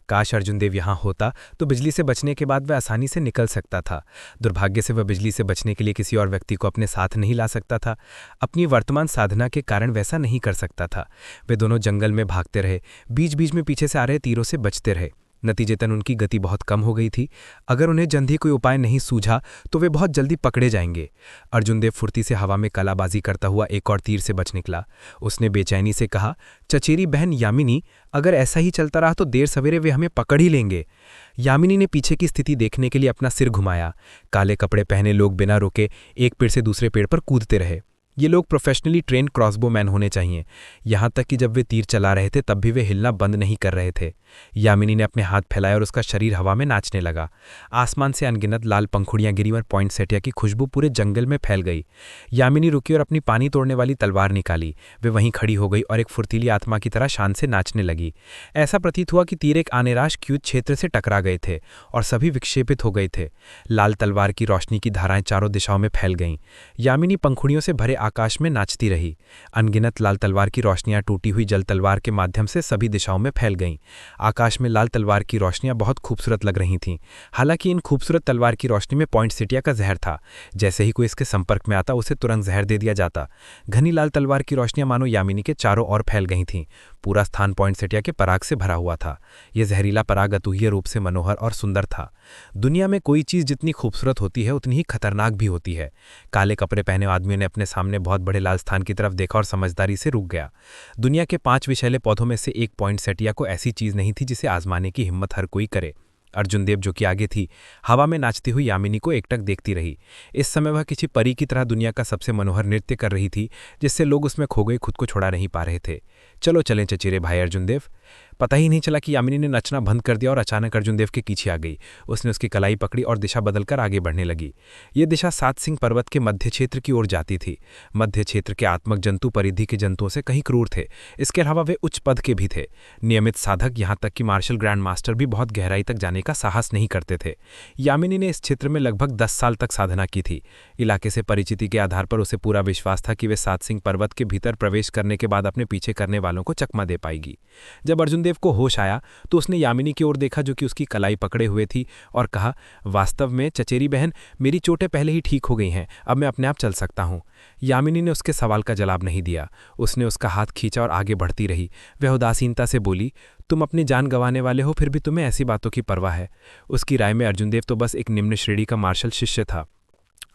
काश अर्जुन देव यहाँ होता तो बिजली से बचने के बाद वह आसानी से निकल सकता था। दुर्भाग्य से वह बिजली से बचने के लिए किसी और व्यक्ति को अपने साथ नहीं ला सकता था। अपनी वर्तमान साधना के कारण वैसा नहीं कर सकता था। वे दोनों जंगल में भागते रहे, बीच बीच में पीछे से आ रहे तीरों से बचते रहे। नतीजतन उनकी गति बहुत कम हो गई थी। अगर उन्हें जल्द ही कोई उपाय नहीं सूझा तो वे बहुत जल्दी पकड़े जाएंगे। अर्जुन देव फुर्ती से हवा में कलाबाजी करता हुआ एक और तीर से बच निकला। उसने बेचैनी से कहा, चचेरी बहन यामिनी, अगर ऐसा ही चलता रहा तो देर सवेरे वे हमें पकड़ ही लेंगे। यामिनी ने पीछे की स्थिति देखने के लिए अपना सिर घुमाया। काले कपड़े पहने लोग बिना रुके एक पेड़ से दूसरे पेड़ पर कूदते रहे। ये लोग प्रोफेशनली ट्रेन क्रॉसबो मैन होने चाहिए। यहाँ तक कि जब वे तीर चला रहे थे तब भी वे हिलना बंद नहीं कर रहे थे। यामिनी ने अपने हाथ फैलाए और उसका शरीर हवा में नाचने लगा। आसमान से अनगिनत लाल पंखुड़ियां गिरी और पॉइंटसेटिया की खुशबू पूरे जंगल में फैल गई। यामिनी रुकी और अपनी पानी तोड़ने वाली तलवार निकाली। वे वहीं खड़ी हो गई और एक फुर्तीली आत्मा की तरह शान से नाचने लगी। ऐसा प्रतीत हुआ कि तीर एक आनेराश क्यूत क्षेत्र से टकरा गए थे और सभी विक्षेपित हो गए थे। लाल तलवार की रोशनी की धाराएं चारों दिशाओं में फैल गईं। यामिनी पंखुड़ियों से भरे आकाश में नाचती रही। अनगिनत लाल तलवार की रोशनियां टूटी हुई जल तलवार के माध्यम से सभी दिशाओं में फैल गईं। आकाश में लाल तलवार की रोशनियां बहुत खूबसूरत लग रही थीं। हालांकि इन खूबसूरत तलवार की रोशनी में पॉइंटसेटिया का जहर था। जैसे ही कोई इसके संपर्क में आता उसे तुरंत जहर दे दिया जाता। घनी लाल तलवार की रोशनियां मानो यामिनी के चारों ओर फैल गई थीं। पूरा स्थान पॉइंटसेटिया के पराग से भरा हुआ था। यह जहरीला पराग अतुल्य रूप से मनोहर और सुंदर था। दुनिया में कोई चीज़ जितनी खूबसूरत होती है उतनी ही खतरनाक भी होती है। काले कपड़े पहने आदमियों ने अपने सामने बहुत बड़े लाल स्थान की तरफ देखा और समझदारी से रुक गया। दुनिया के 5 विषैले पौधों में से एक पॉइंटसेटिया को ऐसी चीज़ नहीं थी जिसे आजमाने की हिम्मत हर कोई करे। अर्जुन देव जो कि आगे थी, हवा में नाचती हुई यामिनी को एकटक देखती रही। इस समय वह किसी परी की तरह दुनिया का सबसे मनोहर नृत्य कर रही थी जिससे लोग उसमें खो गए खुद को छोड़ा नहीं पा रहे थे। चलो चलें चचेरे भाई अर्जुन देव। पता ही नहीं चला कि यामिनी ने नचना बंद कर दिया और अचानक अर्जुन देव के पीछे आ गई। उसने उसकी कलाई पकड़ी और दिशा बदलकर आगे बढ़ने लगी। ये दिशा 7 सिंह पर्वत के मध्य क्षेत्र की ओर जाती थी। मध्य क्षेत्र के आत्मक जंतु परिधि के जंतुओं से कहीं क्रूर थे। इसके अलावा वे उच्च पद के भी थे। नियमित साधक, यहाँ तक कि मार्शल ग्रैंड मास्टर भी बहुत गहराई तक जाने का साहस नहीं करते थे। यामिनी ने इस क्षेत्र में लगभग 10 साल तक साधना की थी। इलाके से परिचिति के आधार पर उसे पूरा विश्वास था कि वे 7 सिंह पर्वत के भीतर प्रवेश करने के बाद अपने पीछे करने वालों को चकमा दे पाएगी। जब अर्जुन देव को होश आया तो उसने यामिनी की ओर देखा जो कि उसकी कलाई पकड़े हुए थी और कहा, वास्तव में चचेरी बहन, मेरी चोटें पहले ही ठीक हो गई हैं, अब मैं अपने आप चल सकता हूँ। यामिनी ने उसके सवाल का जवाब नहीं दिया। उसने उसका हाथ खींचा और आगे बढ़ती रही। वह उदासीनता से बोली, तुम अपनी जान गंवाने वाले हो, फिर भी तुम्हें ऐसी बातों की परवाह है। उसकी राय में अर्जुन देव तो बस एक निम्न श्रेणी का मार्शल शिष्य था।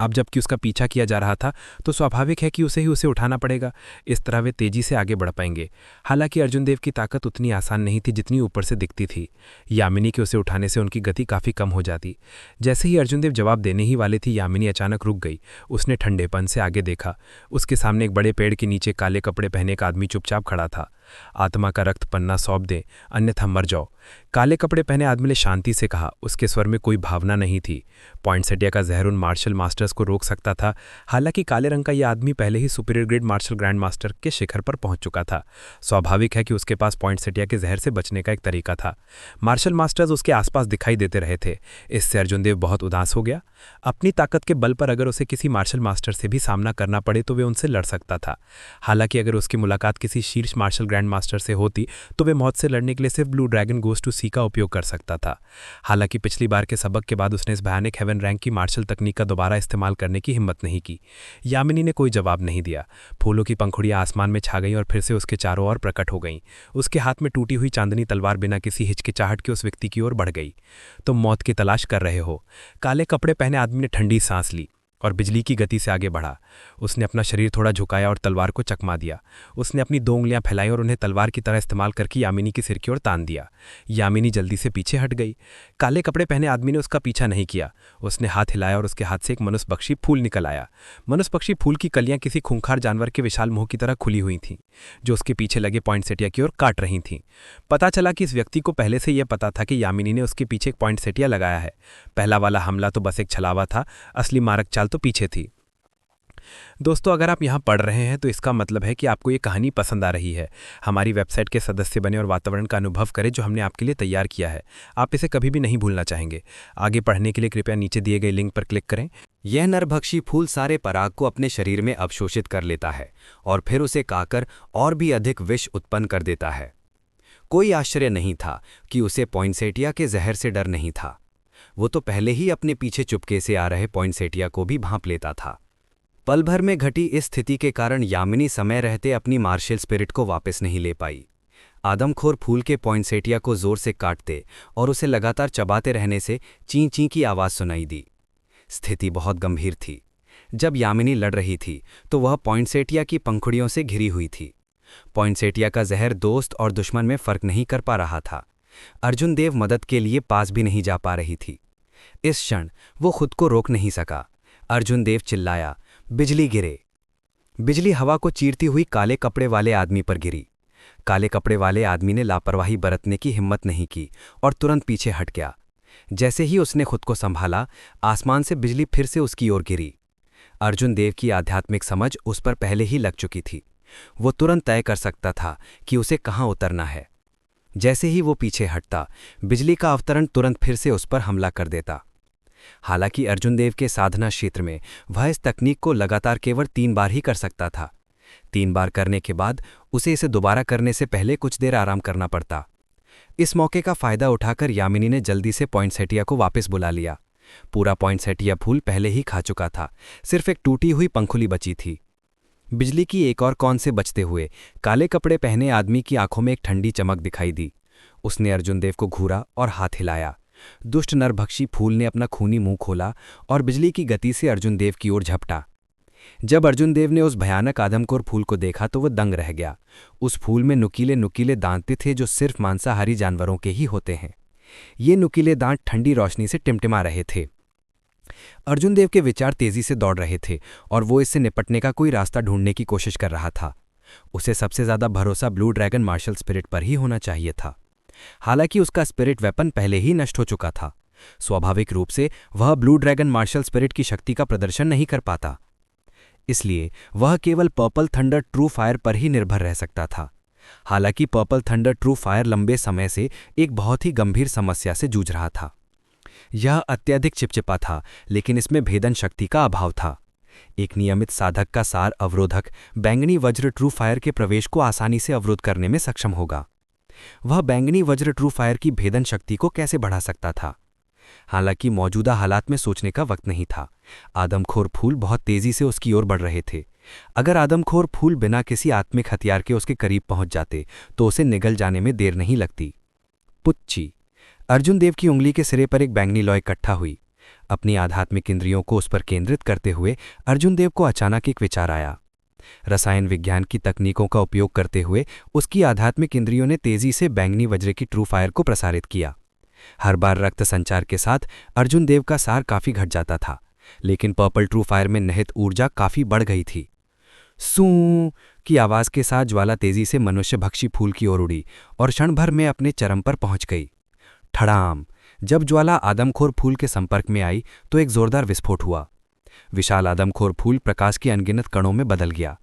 अब जबकि उसका पीछा किया जा रहा था तो स्वाभाविक है कि उसे उठाना पड़ेगा। इस तरह वे तेजी से आगे बढ़ पाएंगे। हालांकि अर्जुन देव की ताकत उतनी आसान नहीं थी जितनी ऊपर से दिखती थी। यामिनी के उसे उठाने से उनकी गति काफ़ी कम हो जाती। जैसे ही अर्जुन देव जवाब देने ही वाले थी, यामिनी अचानक रुक गई। उसने ठंडेपन से आगे देखा। उसके सामने एक बड़े पेड़ के नीचे काले कपड़े पहने एक आदमी चुपचाप खड़ा था। आत्मा का रक्त पन्ना सौंप दें, अन्यथा मर जाओ, काले कपड़े पहने आदमी ने शांति से कहा। उसके स्वर में कोई भावना नहीं थी। पॉइंटसेटिया का जहर उन मार्शल मास्टर्स को रोक सकता था। हालांकि काले रंग का यह आदमी पहले ही superior grade marshal grand master के शिखर पर पहुंच चुका था। स्वाभाविक है कि उसके पास पॉइंटसेटिया के जहर से बचने का एक तरीका था। मार्शल मास्टर्स उसके आसपास दिखाई देते रहे थे। इससे अर्जुन देव बहुत उदास हो गया। अपनी ताकत के बल पर अगर उसे किसी मार्शल मास्टर से भी सामना करना पड़े तो वे उनसे लड़ सकता था। हालांकि अगर उसकी मुलाकात किसी शीर्ष मार्शल ग्रैंड मास्टर से होती तो वे मौत से लड़ने के लिए सिर्फ ब्लू ड्रैगन गोज़ टू सी का उपयोग कर सकता था। हालांकि पिछली बार के सबक के बाद उसने इस भयानक हेवन रैंक की मार्शल तकनीक का दोबारा इस्तेमाल करने की हिम्मत नहीं की। यामिनी ने कोई जवाब नहीं दिया। फूलों की पंखुड़ियां आसमान में छा गईं और फिर से उसके चारों ओर प्रकट हो गईं। उसके हाथ में टूटी हुई चांदनी तलवार बिना किसी हिचकिचाहट के उस व्यक्ति की ओर बढ़ गई। तुम मौत की तलाश कर रहे हो। काले कपड़े पहने आदमी ने ठंडी सांस ली और बिजली की गति से आगे बढ़ा। उसने अपना शरीर थोड़ा झुकाया और तलवार को चकमा दिया। उसने अपनी 2 उंगलियां फैलाई और उन्हें तलवार की तरह इस्तेमाल करके यामिनी के सिर की ओर तान दिया। यामिनी जल्दी से पीछे हट गई। काले कपड़े पहने आदमी ने उसका पीछा नहीं किया। उसने हाथ हिलाया और उसके हाथ से एक मनुष्य पक्षी फूल निकल आया। मनुष्य पक्षी फूल की कलियां किसी खूंखार जानवर के विशाल मुंह की तरह खुली हुई थीं, जो उसके पीछे लगे पॉइंटसेटिया की ओर काट रही थीं। पता चला कि इस व्यक्ति को पहले से यह पता था कि यामिनी ने उसके पीछे एक पॉइंटसेटिया लगाया है। पहला वाला हमला तो बस एक छलावा था, असली मारक चाल तो पीछे थी। दोस्तों, अगर आप यहाँ पढ़ रहे हैं तो इसका मतलब है कि आपको ये कहानी पसंद आ रही है। हमारी वेबसाइट के सदस्य बने और वातावरण का अनुभव करें जो हमने आपके लिए तैयार किया है। आप इसे कभी भी नहीं भूलना चाहेंगे। आगे पढ़ने के लिए कृपया नीचे दिए गए लिंक पर क्लिक करें। यह नरभक्षी फूल सारे पराग को अपने शरीर में अवशोषित कर लेता है और फिर उसे काकर और भी अधिक विष उत्पन्न कर देता है। कोई आश्चर्य नहीं था कि उसे पॉइंटसेटिया के जहर से डर नहीं था। वो तो पहले ही अपने पीछे चुपके से आ रहे पॉइंटसेटिया को भी भांप लेता था। पल भर में घटी इस स्थिति के कारण यामिनी समय रहते अपनी मार्शल स्पिरिट को वापस नहीं ले पाई। आदमखोर फूल के पॉइंटसेटिया को जोर से काटते और उसे लगातार चबाते रहने से ची ची की आवाज़ सुनाई दी। स्थिति बहुत गंभीर थी। जब यामिनी लड़ रही थी तो वह पॉइंटसेटिया की पंखुड़ियों से घिरी हुई थी। पॉइंटसेटिया का जहर दोस्त और दुश्मन में फर्क नहीं कर पा रहा था। अर्जुन देव मदद के लिए पास भी नहीं जा पा रही थी। इस क्षण वो खुद को रोक नहीं सका। अर्जुन देव चिल्लाया, बिजली गिरे। बिजली हवा को चीरती हुई काले कपड़े वाले आदमी पर गिरी। काले कपड़े वाले आदमी ने लापरवाही बरतने की हिम्मत नहीं की और तुरंत पीछे हट गया। जैसे ही उसने खुद को संभाला, आसमान से बिजली फिर से उसकी ओर गिरी। अर्जुन देव की आध्यात्मिक समझ उस पर पहले ही लग चुकी थी। वो तुरंत तय कर सकता था कि उसे कहाँ उतरना है। जैसे ही वो पीछे हटता, बिजली का अवतरण तुरंत फिर से उस पर हमला कर देता। हालांकि अर्जुन देव के साधना क्षेत्र में वह इस तकनीक को लगातार केवल 3 बार ही कर सकता था। 3 बार करने के बाद उसे इसे दोबारा करने से पहले कुछ देर आराम करना पड़ता। इस मौके का फायदा उठाकर यामिनी ने जल्दी से पॉइंटसेटिया को वापस बुला लिया। पूरा पॉइंटसेटिया फूल पहले ही खा चुका था, सिर्फ एक टूटी हुई पंखुली बची थी। बिजली की एक और कौन से बचते हुए काले कपड़े पहने आदमी की आंखों में एक ठंडी चमक दिखाई दी। उसने अर्जुन देव को घूरा और हाथ हिलाया। दुष्ट नरभक्षी फूल ने अपना खूनी मुंह खोला और बिजली की गति से अर्जुन देव की ओर झपटा। जब अर्जुन देव ने उस भयानक आदमखोर फूल को देखा तो वह दंग रह गया। उस फूल में नुकीले नुकीले दांत थे जो सिर्फ मांसाहारी जानवरों के ही होते हैं। ये नुकीले दांत ठंडी रोशनी से टिमटिमा रहे थे। अर्जुन देव के विचार तेजी से दौड़ रहे थे और वो इससे निपटने का कोई रास्ता ढूंढने की कोशिश कर रहा था। उसे सबसे ज्यादा भरोसा ब्लू ड्रैगन मार्शल स्पिरिट पर ही होना चाहिए था। हालांकि उसका स्पिरिट वेपन पहले ही नष्ट हो चुका था। स्वाभाविक रूप से वह ब्लू ड्रैगन मार्शल स्पिरिट की शक्ति का प्रदर्शन नहीं कर पाता। इसलिए वह केवल पर्पल थंडर ट्रू फायर पर ही निर्भर रह सकता था। हालांकि पर्पल थंडर ट्रू फायर लंबे समय से एक बहुत ही गंभीर समस्या से जूझ रहा था। यह अत्यधिक चिपचिपा था, लेकिन इसमें भेदन शक्ति का अभाव था। एक नियमित साधक का सार अवरोधक बैंगनी वज्र ट्रू फायर के प्रवेश को आसानी से अवरोध करने में सक्षम होगा। वह बैंगनी वज्र ट्रू फायर की भेदन शक्ति को कैसे बढ़ा सकता था? हालांकि मौजूदा हालात में सोचने का वक्त नहीं था। आदमखोर फूल बहुत तेजी से उसकी ओर बढ़ रहे थे। अगर आदमखोर फूल बिना किसी आत्मिक हथियार के उसके करीब पहुंच जाते तो उसे निगल जाने में देर नहीं लगती। पुच्ची। अर्जुन देव की उंगली के सिरे पर एक बैंगनी लौ इकट्ठा हुई। अपनी आध्यात्मिक इंद्रियों को उस पर केंद्रित करते हुए अर्जुन देव को अचानक एक विचार आया। रसायन विज्ञान की तकनीकों का उपयोग करते हुए उसकी आध्यात्मिक इंद्रियों ने तेजी से बैंगनी वज्र की ट्रू फायर को प्रसारित किया। हर बार रक्त संचार के साथ अर्जुन देव का सार काफी घट जाता था, लेकिन पर्पल ट्रू फायर में निहित ऊर्जा काफी बढ़ गई थी। सूं की आवाज के साथ ज्वाला तेजी से मनुष्य भक्षी फूल की ओर उड़ी और क्षण भर में अपने चरम पर पहुंच गई। ठड़ाम। जब ज्वाला आदमखोर फूल के संपर्क में आई तो एक जोरदार विस्फोट हुआ। विशाल आदमखोर फूल प्रकाश के अनगिनत कणों में बदल गया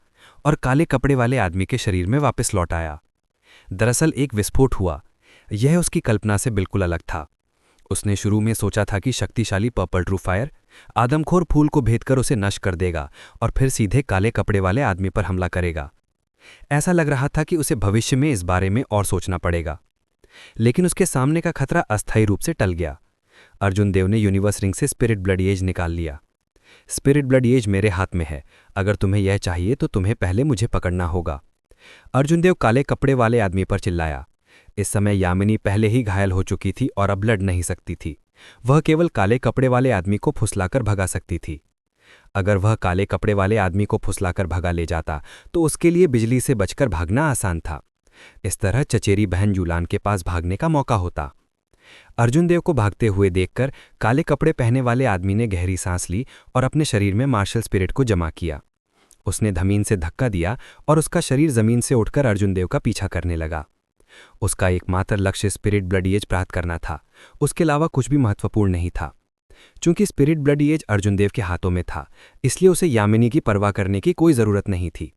और काले कपड़े वाले आदमी के शरीर में वापस लौट आया। दरअसल एक विस्फोट हुआ। यह उसकी कल्पना से बिल्कुल अलग था। उसने शुरू में सोचा था कि शक्तिशाली पर्पल ट्रू फायर आदमखोर फूल को भेदकर उसे नष्ट कर देगा और फिर सीधे काले कपड़े वाले आदमी पर हमला करेगा। ऐसा लग रहा था कि उसे भविष्य में इस बारे में और सोचना पड़ेगा, लेकिन उसके सामने का खतरा अस्थायी रूप से टल गया। अर्जुन देव ने यूनिवर्स रिंग से स्पिरिट ब्लड एज निकाल लिया। स्पिरिट ब्लड एज मेरे हाथ में है। अगर तुम्हें यह चाहिए तो तुम्हें पहले मुझे पकड़ना होगा। अर्जुन देव काले कपड़े वाले आदमी पर चिल्लाया। इस समय यामिनी पहले ही घायल हो चुकी थी और अब लड़ नहीं सकती थी। वह केवल काले कपड़े वाले आदमी को फुसलाकर भगा सकती थी। अगर वह काले कपड़े वाले आदमी को फुसलाकर भगा ले जाता तो उसके लिए बिजली से बचकर भागना आसान था। इस तरह चचेरी बहन यूलान के पास भागने का मौका होता। अर्जुन देव को भागते हुए देखकर काले कपड़े पहने वाले आदमी ने गहरी सांस ली और अपने शरीर में मार्शल स्पिरिट को जमा किया। उसने धमीन से धक्का दिया और उसका शरीर जमीन से उठकर अर्जुन देव का पीछा करने लगा। उसका एकमात्र लक्ष्य स्पिरिट ब्लडी एज प्राप्त करना था, उसके अलावा कुछ भी महत्वपूर्ण नहीं था। चूंकि स्पिरिट ब्लडी एज अर्जुन देव के हाथों में था, इसलिए उसे यामिनी की परवाह करने की कोई जरूरत नहीं थी।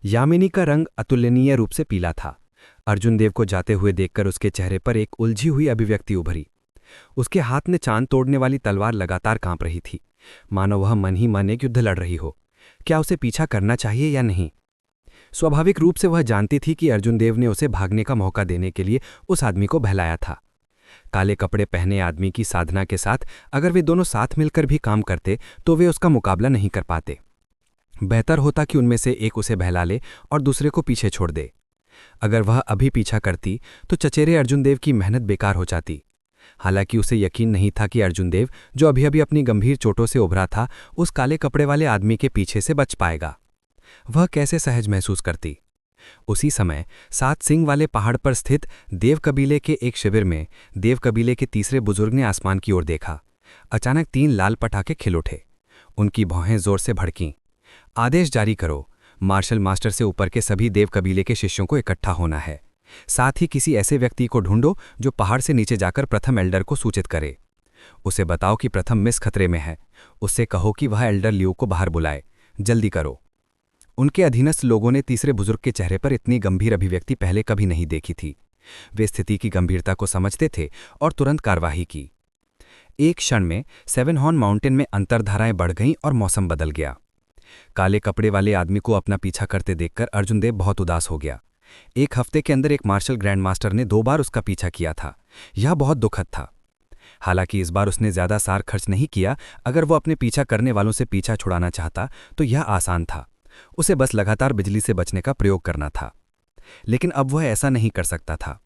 यामिनी का रंग अतुलनीय रूप से पीला था। अर्जुन देव को जाते हुए देखकर उसके चेहरे पर एक उलझी हुई अभिव्यक्ति उभरी। उसके हाथ में चांद तोड़ने वाली तलवार लगातार कांप रही थी, मानो वह मन ही मन एक युद्ध लड़ रही हो। क्या उसे पीछा करना चाहिए या नहीं? स्वाभाविक रूप से वह जानती थी कि अर्जुन देव ने उसे भागने का मौका देने के लिए उस आदमी को बहलाया था। काले कपड़े पहने आदमी की साधना के साथ अगर वे दोनों साथ मिलकर भी काम करते तो वे उसका मुकाबला नहीं कर पाते। बेहतर होता कि उनमें से एक उसे बहला ले और दूसरे को पीछे छोड़ दे। अगर वह अभी पीछा करती तो चचेरे अर्जुन देव की मेहनत बेकार हो जाती। हालांकि उसे यकीन नहीं था कि अर्जुन देव, जो अभी अभी अपनी गंभीर चोटों से उभरा था, उस काले कपड़े वाले आदमी के पीछे से बच पाएगा। वह कैसे सहज महसूस करती? उसी समय 7 सिंह वाले पहाड़ पर स्थित देव कबीले के एक शिविर में देव कबीले के तीसरे बुजुर्ग ने आसमान की ओर देखा। अचानक 3 लाल पटाखे खिल उठे। उनकी भौहें जोर से भड़कीं। आदेश जारी करो, मार्शल मास्टर से ऊपर के सभी देव कबीले के शिष्यों को इकट्ठा होना है। साथ ही किसी ऐसे व्यक्ति को ढूंढो जो पहाड़ से नीचे जाकर प्रथम एल्डर को सूचित करे। उसे बताओ कि प्रथम मिस खतरे में है। उससे कहो कि वह एल्डर लियू को बाहर बुलाए। जल्दी करो। उनके अधीनस्थ लोगों ने तीसरे बुजुर्ग के चेहरे पर इतनी गंभीर अभिव्यक्ति पहले कभी नहीं देखी थी। वे स्थिति की गंभीरता को समझते थे और तुरंत कार्यवाही की। एक क्षण में 7 हॉर्न माउंटेन में अंतर्धाराएं बढ़ गईं और मौसम बदल गया। काले कपड़े वाले आदमी को अपना पीछा करते देखकर अर्जुन देव बहुत उदास हो गया। 1 हफ्ते के अंदर एक मार्शल ग्रैंड मास्टर ने 2 बार उसका पीछा किया था। यह बहुत दुखद था। हालांकि इस बार उसने ज्यादा सार खर्च नहीं किया। अगर वो अपने पीछा करने वालों से पीछा छुड़ाना चाहता तो यह आसान था। उसे बस लगातार बिजली से बचने का प्रयोग करना था। लेकिन अब वह ऐसा नहीं कर सकता था।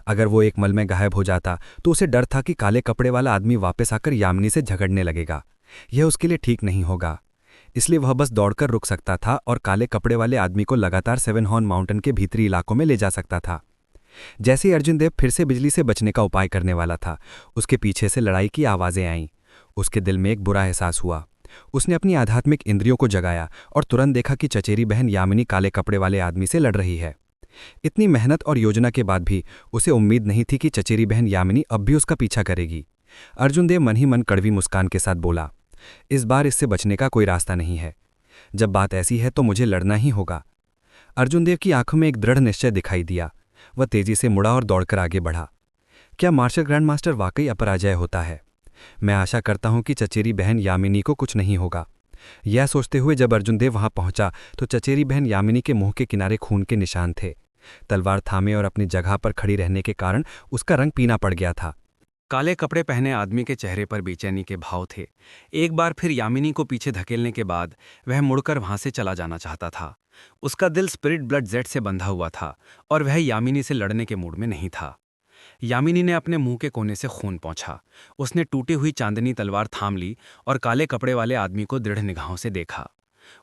अगर वो एक मल में गायब हो जाता तो उसे डर था कि काले कपड़े वाला आदमी वापस आकर यामिनी से झगड़ने लगेगा। यह उसके लिए ठीक नहीं होगा। इसलिए वह बस दौड़कर रुक सकता था और काले कपड़े वाले आदमी को लगातार 7 हॉर्न माउंटेन के भीतरी इलाकों में ले जा सकता था। जैसे ही अर्जुन देव फिर से बिजली से बचने का उपाय करने वाला था, उसके पीछे से लड़ाई की आवाजें आईं। उसके दिल में एक बुरा एहसास हुआ। उसने अपनी आध्यात्मिक इंद्रियों को जगाया और तुरंत देखा कि चचेरी बहन यामिनी काले कपड़े वाले आदमी से लड़ रही है। इतनी मेहनत और योजना के बाद भी उसे उम्मीद नहीं थी कि चचेरी बहन यामिनी अब भी उसका पीछा करेगी। अर्जुन देव मन ही मन कड़वी मुस्कान के साथ बोला, इस बार इससे बचने का कोई रास्ता नहीं है। जब बात ऐसी है तो मुझे लड़ना ही होगा। अर्जुन देव की आंखों में एक दृढ़ निश्चय दिखाई दिया। वह तेजी से मुड़ा और दौड़कर आगे बढ़ा। क्या मार्शल ग्रैंड मास्टर वाकई अपराजय होता है? मैं आशा करता हूं कि चचेरी बहन यामिनी को कुछ नहीं होगा। यह सोचते हुए जब अर्जुन देव वहां पहुंचा तो चचेरी बहन यामिनी के मुंह के किनारे खून के निशान थे। तलवार थामे और अपनी जगह पर खड़ी रहने के कारण उसका रंग पीला पड़ गया था। काले कपड़े पहने आदमी के चेहरे पर बेचैनी के भाव थे। एक बार फिर यामिनी को पीछे धकेलने के बाद वह मुड़कर वहां से चला जाना चाहता था। उसका दिल स्पिरिट ब्लड जेड से बंधा हुआ था और वह यामिनी से लड़ने के मूड में नहीं था। यामिनी ने अपने मुंह के कोने से खून पोंछा। उसने टूटी हुई चांदनी तलवार थाम ली और काले कपड़े वाले आदमी को दृढ़ निगाहों से देखा।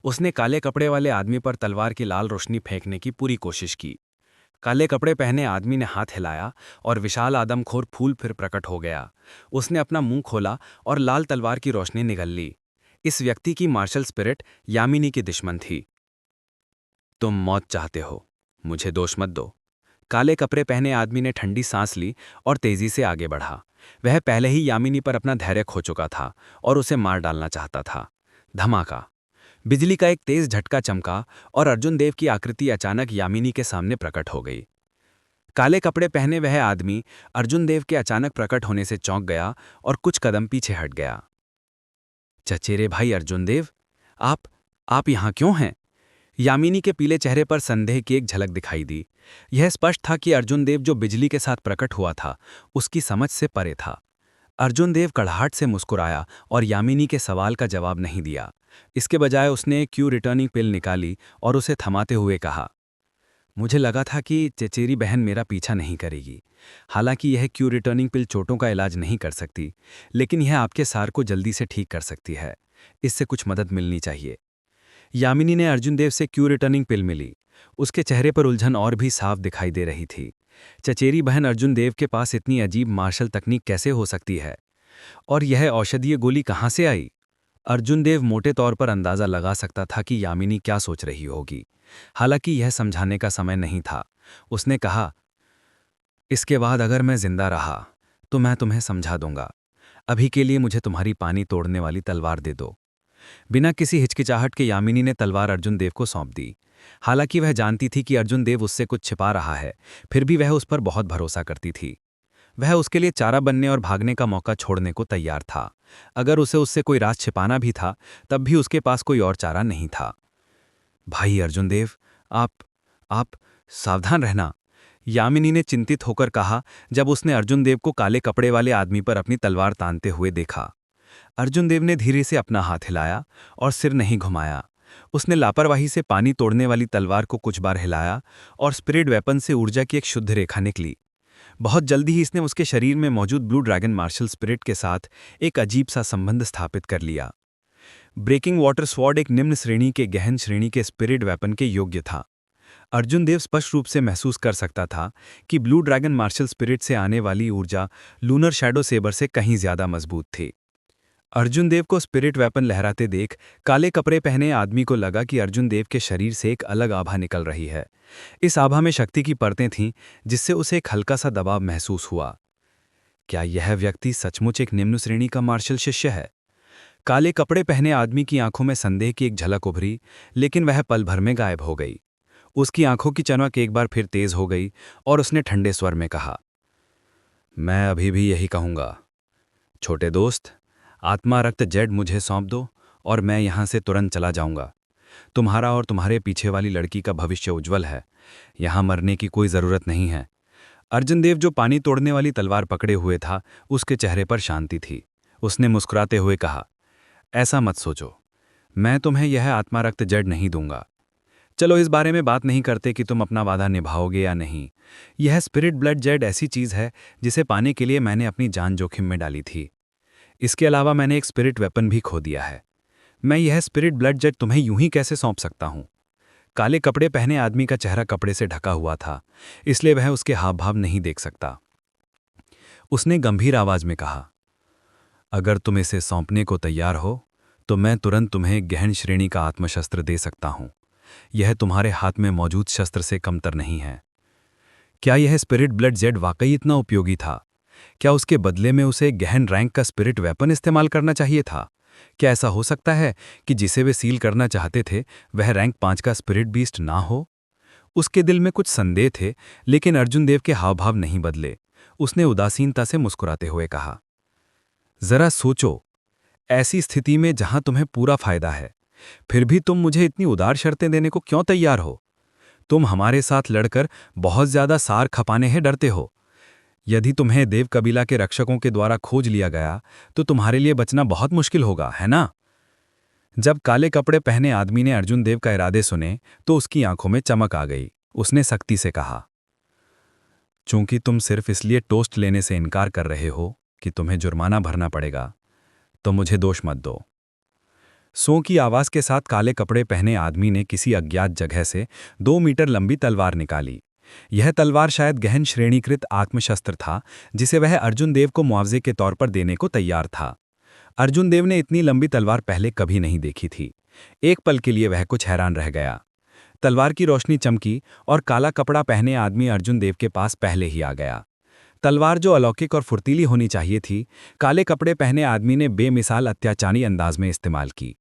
उसने काले कपड़े वाले आदमी पर तलवार की लाल रोशनी फेंकने की पूरी कोशिश की। काले कपड़े पहने आदमी ने हाथ हिलाया और विशाल आदमखोर फूल फिर प्रकट हो गया। उसने अपना मुंह खोला और लाल तलवार की रोशनी निगल ली। इस व्यक्ति की मार्शल स्पिरिट यामिनी की दुश्मन थी। तुम मौत चाहते हो, मुझे दोष मत दो। काले कपड़े पहने आदमी ने ठंडी सांस ली और तेजी से आगे बढ़ा। वह पहले ही यामिनी पर अपना धैर्य खो चुका था और उसे मार डालना चाहता था। धमाका! बिजली का एक तेज झटका चमका और अर्जुन देव की आकृति अचानक यामिनी के सामने प्रकट हो गई। काले कपड़े पहने वह आदमी अर्जुन देव के अचानक प्रकट होने से चौंक गया और कुछ कदम पीछे हट गया। चचेरे भाई अर्जुन देव, आप यहां क्यों हैं? यामिनी के पीले चेहरे पर संदेह की एक झलक दिखाई दी। यह स्पष्ट था कि अर्जुन देव जो बिजली के साथ प्रकट हुआ था, उसकी समझ से परे था। अर्जुन देव कड़ाहट से मुस्कुराया और यामिनी के सवाल का जवाब नहीं दिया। इसके बजाय उसने एक क्यू रिटर्निंग पिल निकाली और उसे थमाते हुए कहा, मुझे लगा था कि चचेरी बहन मेरा पीछा नहीं करेगी। हालांकि यह क्यू रिटर्निंग पिल चोटों का इलाज नहीं कर सकती, लेकिन यह आपके सार को जल्दी से ठीक कर सकती है। इससे कुछ मदद मिलनी चाहिए। यामिनी ने अर्जुन देव से क्यू रिटर्निंग पिल मिली। उसके चेहरे पर उलझन और भी साफ दिखाई दे रही थी। चचेरी बहन अर्जुन देव के पास इतनी अजीब मार्शल तकनीक कैसे हो सकती है? और यह औषधीय गोली कहाँ से आई? अर्जुन देव मोटे तौर पर अंदाजा लगा सकता था कि यामिनी क्या सोच रही होगी। हालांकि यह समझाने का समय नहीं था। उसने कहा, इसके बाद अगर मैं जिंदा रहा तो मैं तुम्हें समझा दूंगा। अभी के लिए मुझे तुम्हारी पानी तोड़ने वाली तलवार दे दो। बिना किसी हिचकिचाहट के यामिनी ने तलवार अर्जुन देव को सौंप दी। हालांकि वह जानती थी कि अर्जुन देव उससे कुछ छिपा रहा है, फिर भी वह उस पर बहुत भरोसा करती थी। वह उसके लिए चारा बनने और भागने का मौका छोड़ने को तैयार था। अगर उसे उससे कोई राज छिपाना भी था, तब भी उसके पास कोई और चारा नहीं था। भाई अर्जुन देव, आप सावधान रहना, यामिनी ने चिंतित होकर कहा जब उसने अर्जुन देव को काले कपड़े वाले आदमी पर अपनी तलवार तानते हुए देखा। अर्जुन देव ने धीरे से अपना हाथ हिलाया और सिर नहीं घुमाया। उसने लापरवाही से पानी तोड़ने वाली तलवार को कुछ बार हिलाया और स्पिरिट वेपन से ऊर्जा की एक शुद्ध रेखा निकली। बहुत जल्दी ही इसने उसके शरीर में मौजूद ब्लू ड्रैगन मार्शल स्पिरिट के साथ एक अजीब सा संबंध स्थापित कर लिया। ब्रेकिंग वाटर स्वॉर्ड एक निम्न श्रेणी के गहन श्रेणी के स्पिरिट वेपन के योग्य था। अर्जुन देव स्पष्ट रूप से महसूस कर सकता था कि ब्लू ड्रैगन मार्शल स्पिरिट से आने वाली ऊर्जा लूनर शैडो सेबर से कहीं ज्यादा मजबूत थी। अर्जुन देव को स्पिरिट वेपन लहराते देख काले कपड़े पहने आदमी को लगा कि अर्जुन देव के शरीर से एक अलग आभा निकल रही है। इस आभा में शक्ति की परतें थीं, जिससे उसे एक हल्का सा दबाव महसूस हुआ। क्या यह व्यक्ति सचमुच एक निम्न श्रेणी का मार्शल शिष्य है? काले कपड़े पहने आदमी की आंखों में संदेह की एक झलक उभरी, लेकिन वह पल भर में गायब हो गई। उसकी आंखों की चमक एक बार फिर तेज हो गई और उसने ठंडे स्वर में कहा, मैं अभी भी यही कहूंगा, छोटे दोस्त, आत्मा रक्त जेड मुझे सौंप दो और मैं यहां से तुरंत चला जाऊंगा। तुम्हारा और तुम्हारे पीछे वाली लड़की का भविष्य उज्जवल है। यहां मरने की कोई जरूरत नहीं है। अर्जुन देव जो पानी तोड़ने वाली तलवार पकड़े हुए था, उसके चेहरे पर शांति थी। उसने मुस्कुराते हुए कहा, ऐसा मत सोचो, मैं तुम्हें यह आत्मा रक्त जेड नहीं दूंगा। चलो इस बारे में बात नहीं करते कि तुम अपना वादा निभाओगे या नहीं। यह स्पिरिट ब्लड जेड ऐसी चीज है जिसे पाने के लिए मैंने अपनी जान जोखिम में डाली थी। इसके अलावा मैंने एक स्पिरिट वेपन भी खो दिया है। मैं यह स्पिरिट ब्लड जेट तुम्हें यूं ही कैसे सौंप सकता हूं? काले कपड़े पहने आदमी का चेहरा कपड़े से ढका हुआ था, इसलिए वह उसके हाव भाव नहीं देख सकता। उसने गंभीर आवाज में कहा, अगर तुम इसे सौंपने को तैयार हो तो मैं तुरंत तुम्हें एक गहन श्रेणी का आत्मशस्त्र दे सकता हूं। यह तुम्हारे हाथ में मौजूद शस्त्र से कमतर नहीं है। क्या यह स्पिरिट ब्लड जेड वाकई इतना उपयोगी था? क्या उसके बदले में उसे गहन रैंक का स्पिरिट वेपन इस्तेमाल करना चाहिए था? क्या ऐसा हो सकता है कि जिसे वे सील करना चाहते थे वह रैंक 5 का स्पिरिट बीस्ट ना हो? उसके दिल में कुछ संदेह थे, लेकिन अर्जुन देव के हावभाव नहीं बदले। उसने उदासीनता से मुस्कुराते हुए कहा, जरा सोचो, ऐसी स्थिति में जहां तुम्हें पूरा फायदा है, फिर भी तुम मुझे इतनी उदार शर्तें देने को क्यों तैयार हो? तुम हमारे साथ लड़कर बहुत ज्यादा सार खपाने हैं डरते हो। यदि तुम्हें देव कबीला के रक्षकों के द्वारा खोज लिया गया तो तुम्हारे लिए बचना बहुत मुश्किल होगा, है ना? जब काले कपड़े पहने आदमी ने अर्जुन देव का इरादे सुने तो उसकी आंखों में चमक आ गई। उसने सख्ती से कहा, चूंकि तुम सिर्फ इसलिए टोस्ट लेने से इनकार कर रहे हो कि तुम्हें जुर्माना भरना पड़ेगा, तो मुझे दोष मत दो। सो की आवाज के साथ काले कपड़े पहने आदमी ने किसी अज्ञात जगह से 2 मीटर लंबी तलवार निकाली। यह तलवार शायद गहन श्रेणीकृत आत्मशस्त्र था, जिसे वह अर्जुन देव को मुआवजे के तौर पर देने को तैयार था। अर्जुन देव ने इतनी लंबी तलवार पहले कभी नहीं देखी थी। एक पल के लिए वह कुछ हैरान रह गया। तलवार की रोशनी चमकी और काला कपड़ा पहने आदमी अर्जुन देव के पास पहले ही आ गया। तलवार जो अलौकिक और फुर्तीली होनी चाहिए थी, काले कपड़े पहने आदमी ने बेमिसाल अत्याचारी अंदाज में इस्तेमाल की।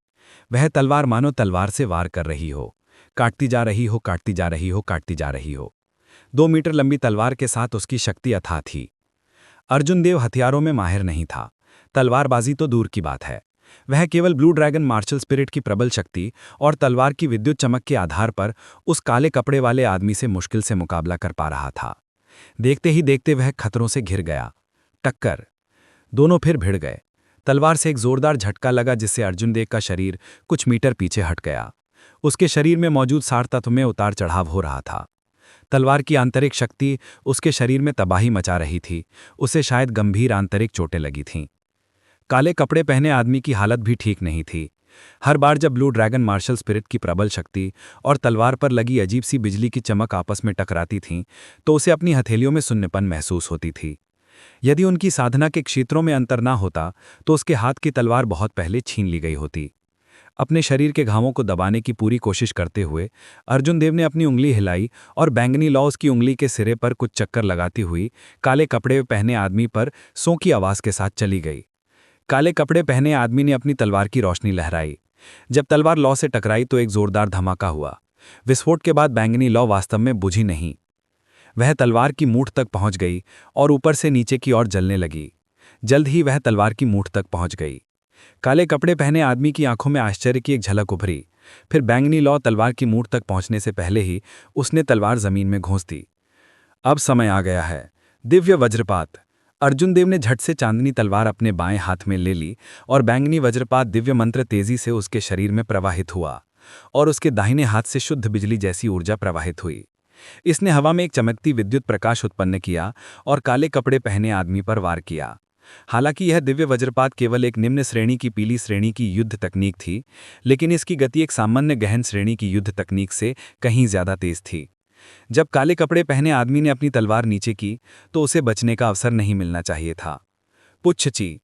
वह तलवार मानो तलवार से वार कर रही हो, काटती जा रही हो, काटती जा रही हो, काटती जा रही हो। 2 मीटर लंबी तलवार के साथ उसकी शक्ति अथाह थी। अर्जुन देव हथियारों में माहिर नहीं था, तलवारबाजी तो दूर की बात है। वह केवल ब्लू ड्रैगन मार्शल स्पिरिट की प्रबल शक्ति और तलवार की विद्युत चमक के आधार पर उस काले कपड़े वाले आदमी से मुश्किल से मुकाबला कर पा रहा था। देखते ही देखते वह खतरों से घिर गया। टक्कर! दोनों फिर भिड़ गए। तलवार से एक जोरदार झटका लगा, जिससे अर्जुन देव का शरीर कुछ मीटर पीछे हट गया। उसके शरीर में मौजूद सार तत्व में उतार चढ़ाव हो रहा था। तलवार की आंतरिक शक्ति उसके शरीर में तबाही मचा रही थी। उसे शायद गंभीर आंतरिक चोटें लगी थीं। काले कपड़े पहने आदमी की हालत भी ठीक नहीं थी। हर बार जब ब्लू ड्रैगन मार्शल स्पिरिट की प्रबल शक्ति और तलवार पर लगी अजीब सी बिजली की चमक आपस में टकराती थीं, तो उसे अपनी हथेलियों में सुन्नपन महसूस होती थी। यदि उनकी साधना के क्षेत्रों में अंतर ना होता तो उसके हाथ की तलवार बहुत पहले छीन ली गई होती। अपने शरीर के घावों को दबाने की पूरी कोशिश करते हुए अर्जुन देव ने अपनी उंगली हिलाई और बैंगनी लौ उसकी उंगली के सिरे पर कुछ चक्कर लगाती हुई काले कपड़े पहने आदमी पर सौ की आवाज के साथ चली गई। काले कपड़े पहने आदमी ने अपनी तलवार की रोशनी लहराई। जब तलवार लौ से टकराई तो एक जोरदार धमाका हुआ। विस्फोट के बाद बैंगनी लौ वास्तव में बुझी नहीं, वह तलवार की मूठ तक पहुंच गई और ऊपर से नीचे की ओर जलने लगी। जल्द ही वह तलवार की मूठ तक पहुंच गई। काले कपड़े पहने आदमी की आंखों में आश्चर्य की एक झलक उभरी। फिर बैंगनी लौ तलवार की मूठ तक पहुंचने से पहले ही उसने तलवार जमीन में घोंस दी। अब समय आ गया है। दिव्य वज्रपात। अर्जुन देव ने झट से चांदनी तलवार अपने बाएं हाथ में ले ली और बैंगनी वज्रपात दिव्य मंत्र तेजी से उसके शरीर में प्रवाहित हुआ और उसके दाहिने हाथ से शुद्ध बिजली जैसी ऊर्जा प्रवाहित हुई। इसने हवा में एक चमकती विद्युत प्रकाश उत्पन्न किया और काले कपड़े पहने आदमी पर वार किया। हालांकि यह दिव्य वज्रपात केवल एक निम्न श्रेणी की पीली श्रेणी की युद्ध तकनीक थी, लेकिन इसकी गति एक सामान्य गहन श्रेणी की युद्ध तकनीक से कहीं ज्यादा तेज थी। जब काले कपड़े पहने आदमी ने अपनी तलवार नीचे की तो उसे बचने का अवसर नहीं मिलना चाहिए था। पुच्छची।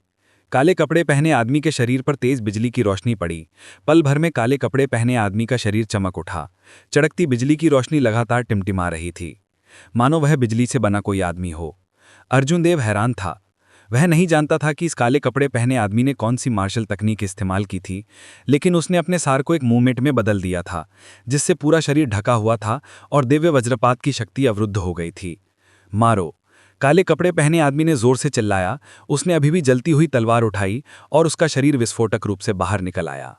काले कपड़े पहने आदमी के शरीर पर तेज बिजली की रोशनी पड़ी। पल भर में काले कपड़े पहने आदमी का शरीर चमक उठा। चड़कती बिजली की रोशनी लगातार टिमटिमा रही थी, मानो वह बिजली से बना कोई आदमी हो। अर्जुन देव हैरान था। वह नहीं जानता था कि इस काले कपड़े पहने आदमी ने कौन सी मार्शल तकनीक इस्तेमाल की थी, लेकिन उसने अपने सार को एक मूवमेंट में बदल दिया था, जिससे पूरा शरीर ढका हुआ था और दिव्य वज्रपात की शक्ति अवरुद्ध हो गई थी। मारो। काले कपड़े पहने आदमी ने जोर से चिल्लाया। उसने अभी भी जलती हुई तलवार उठाई और उसका शरीर विस्फोटक रूप से बाहर निकल आया।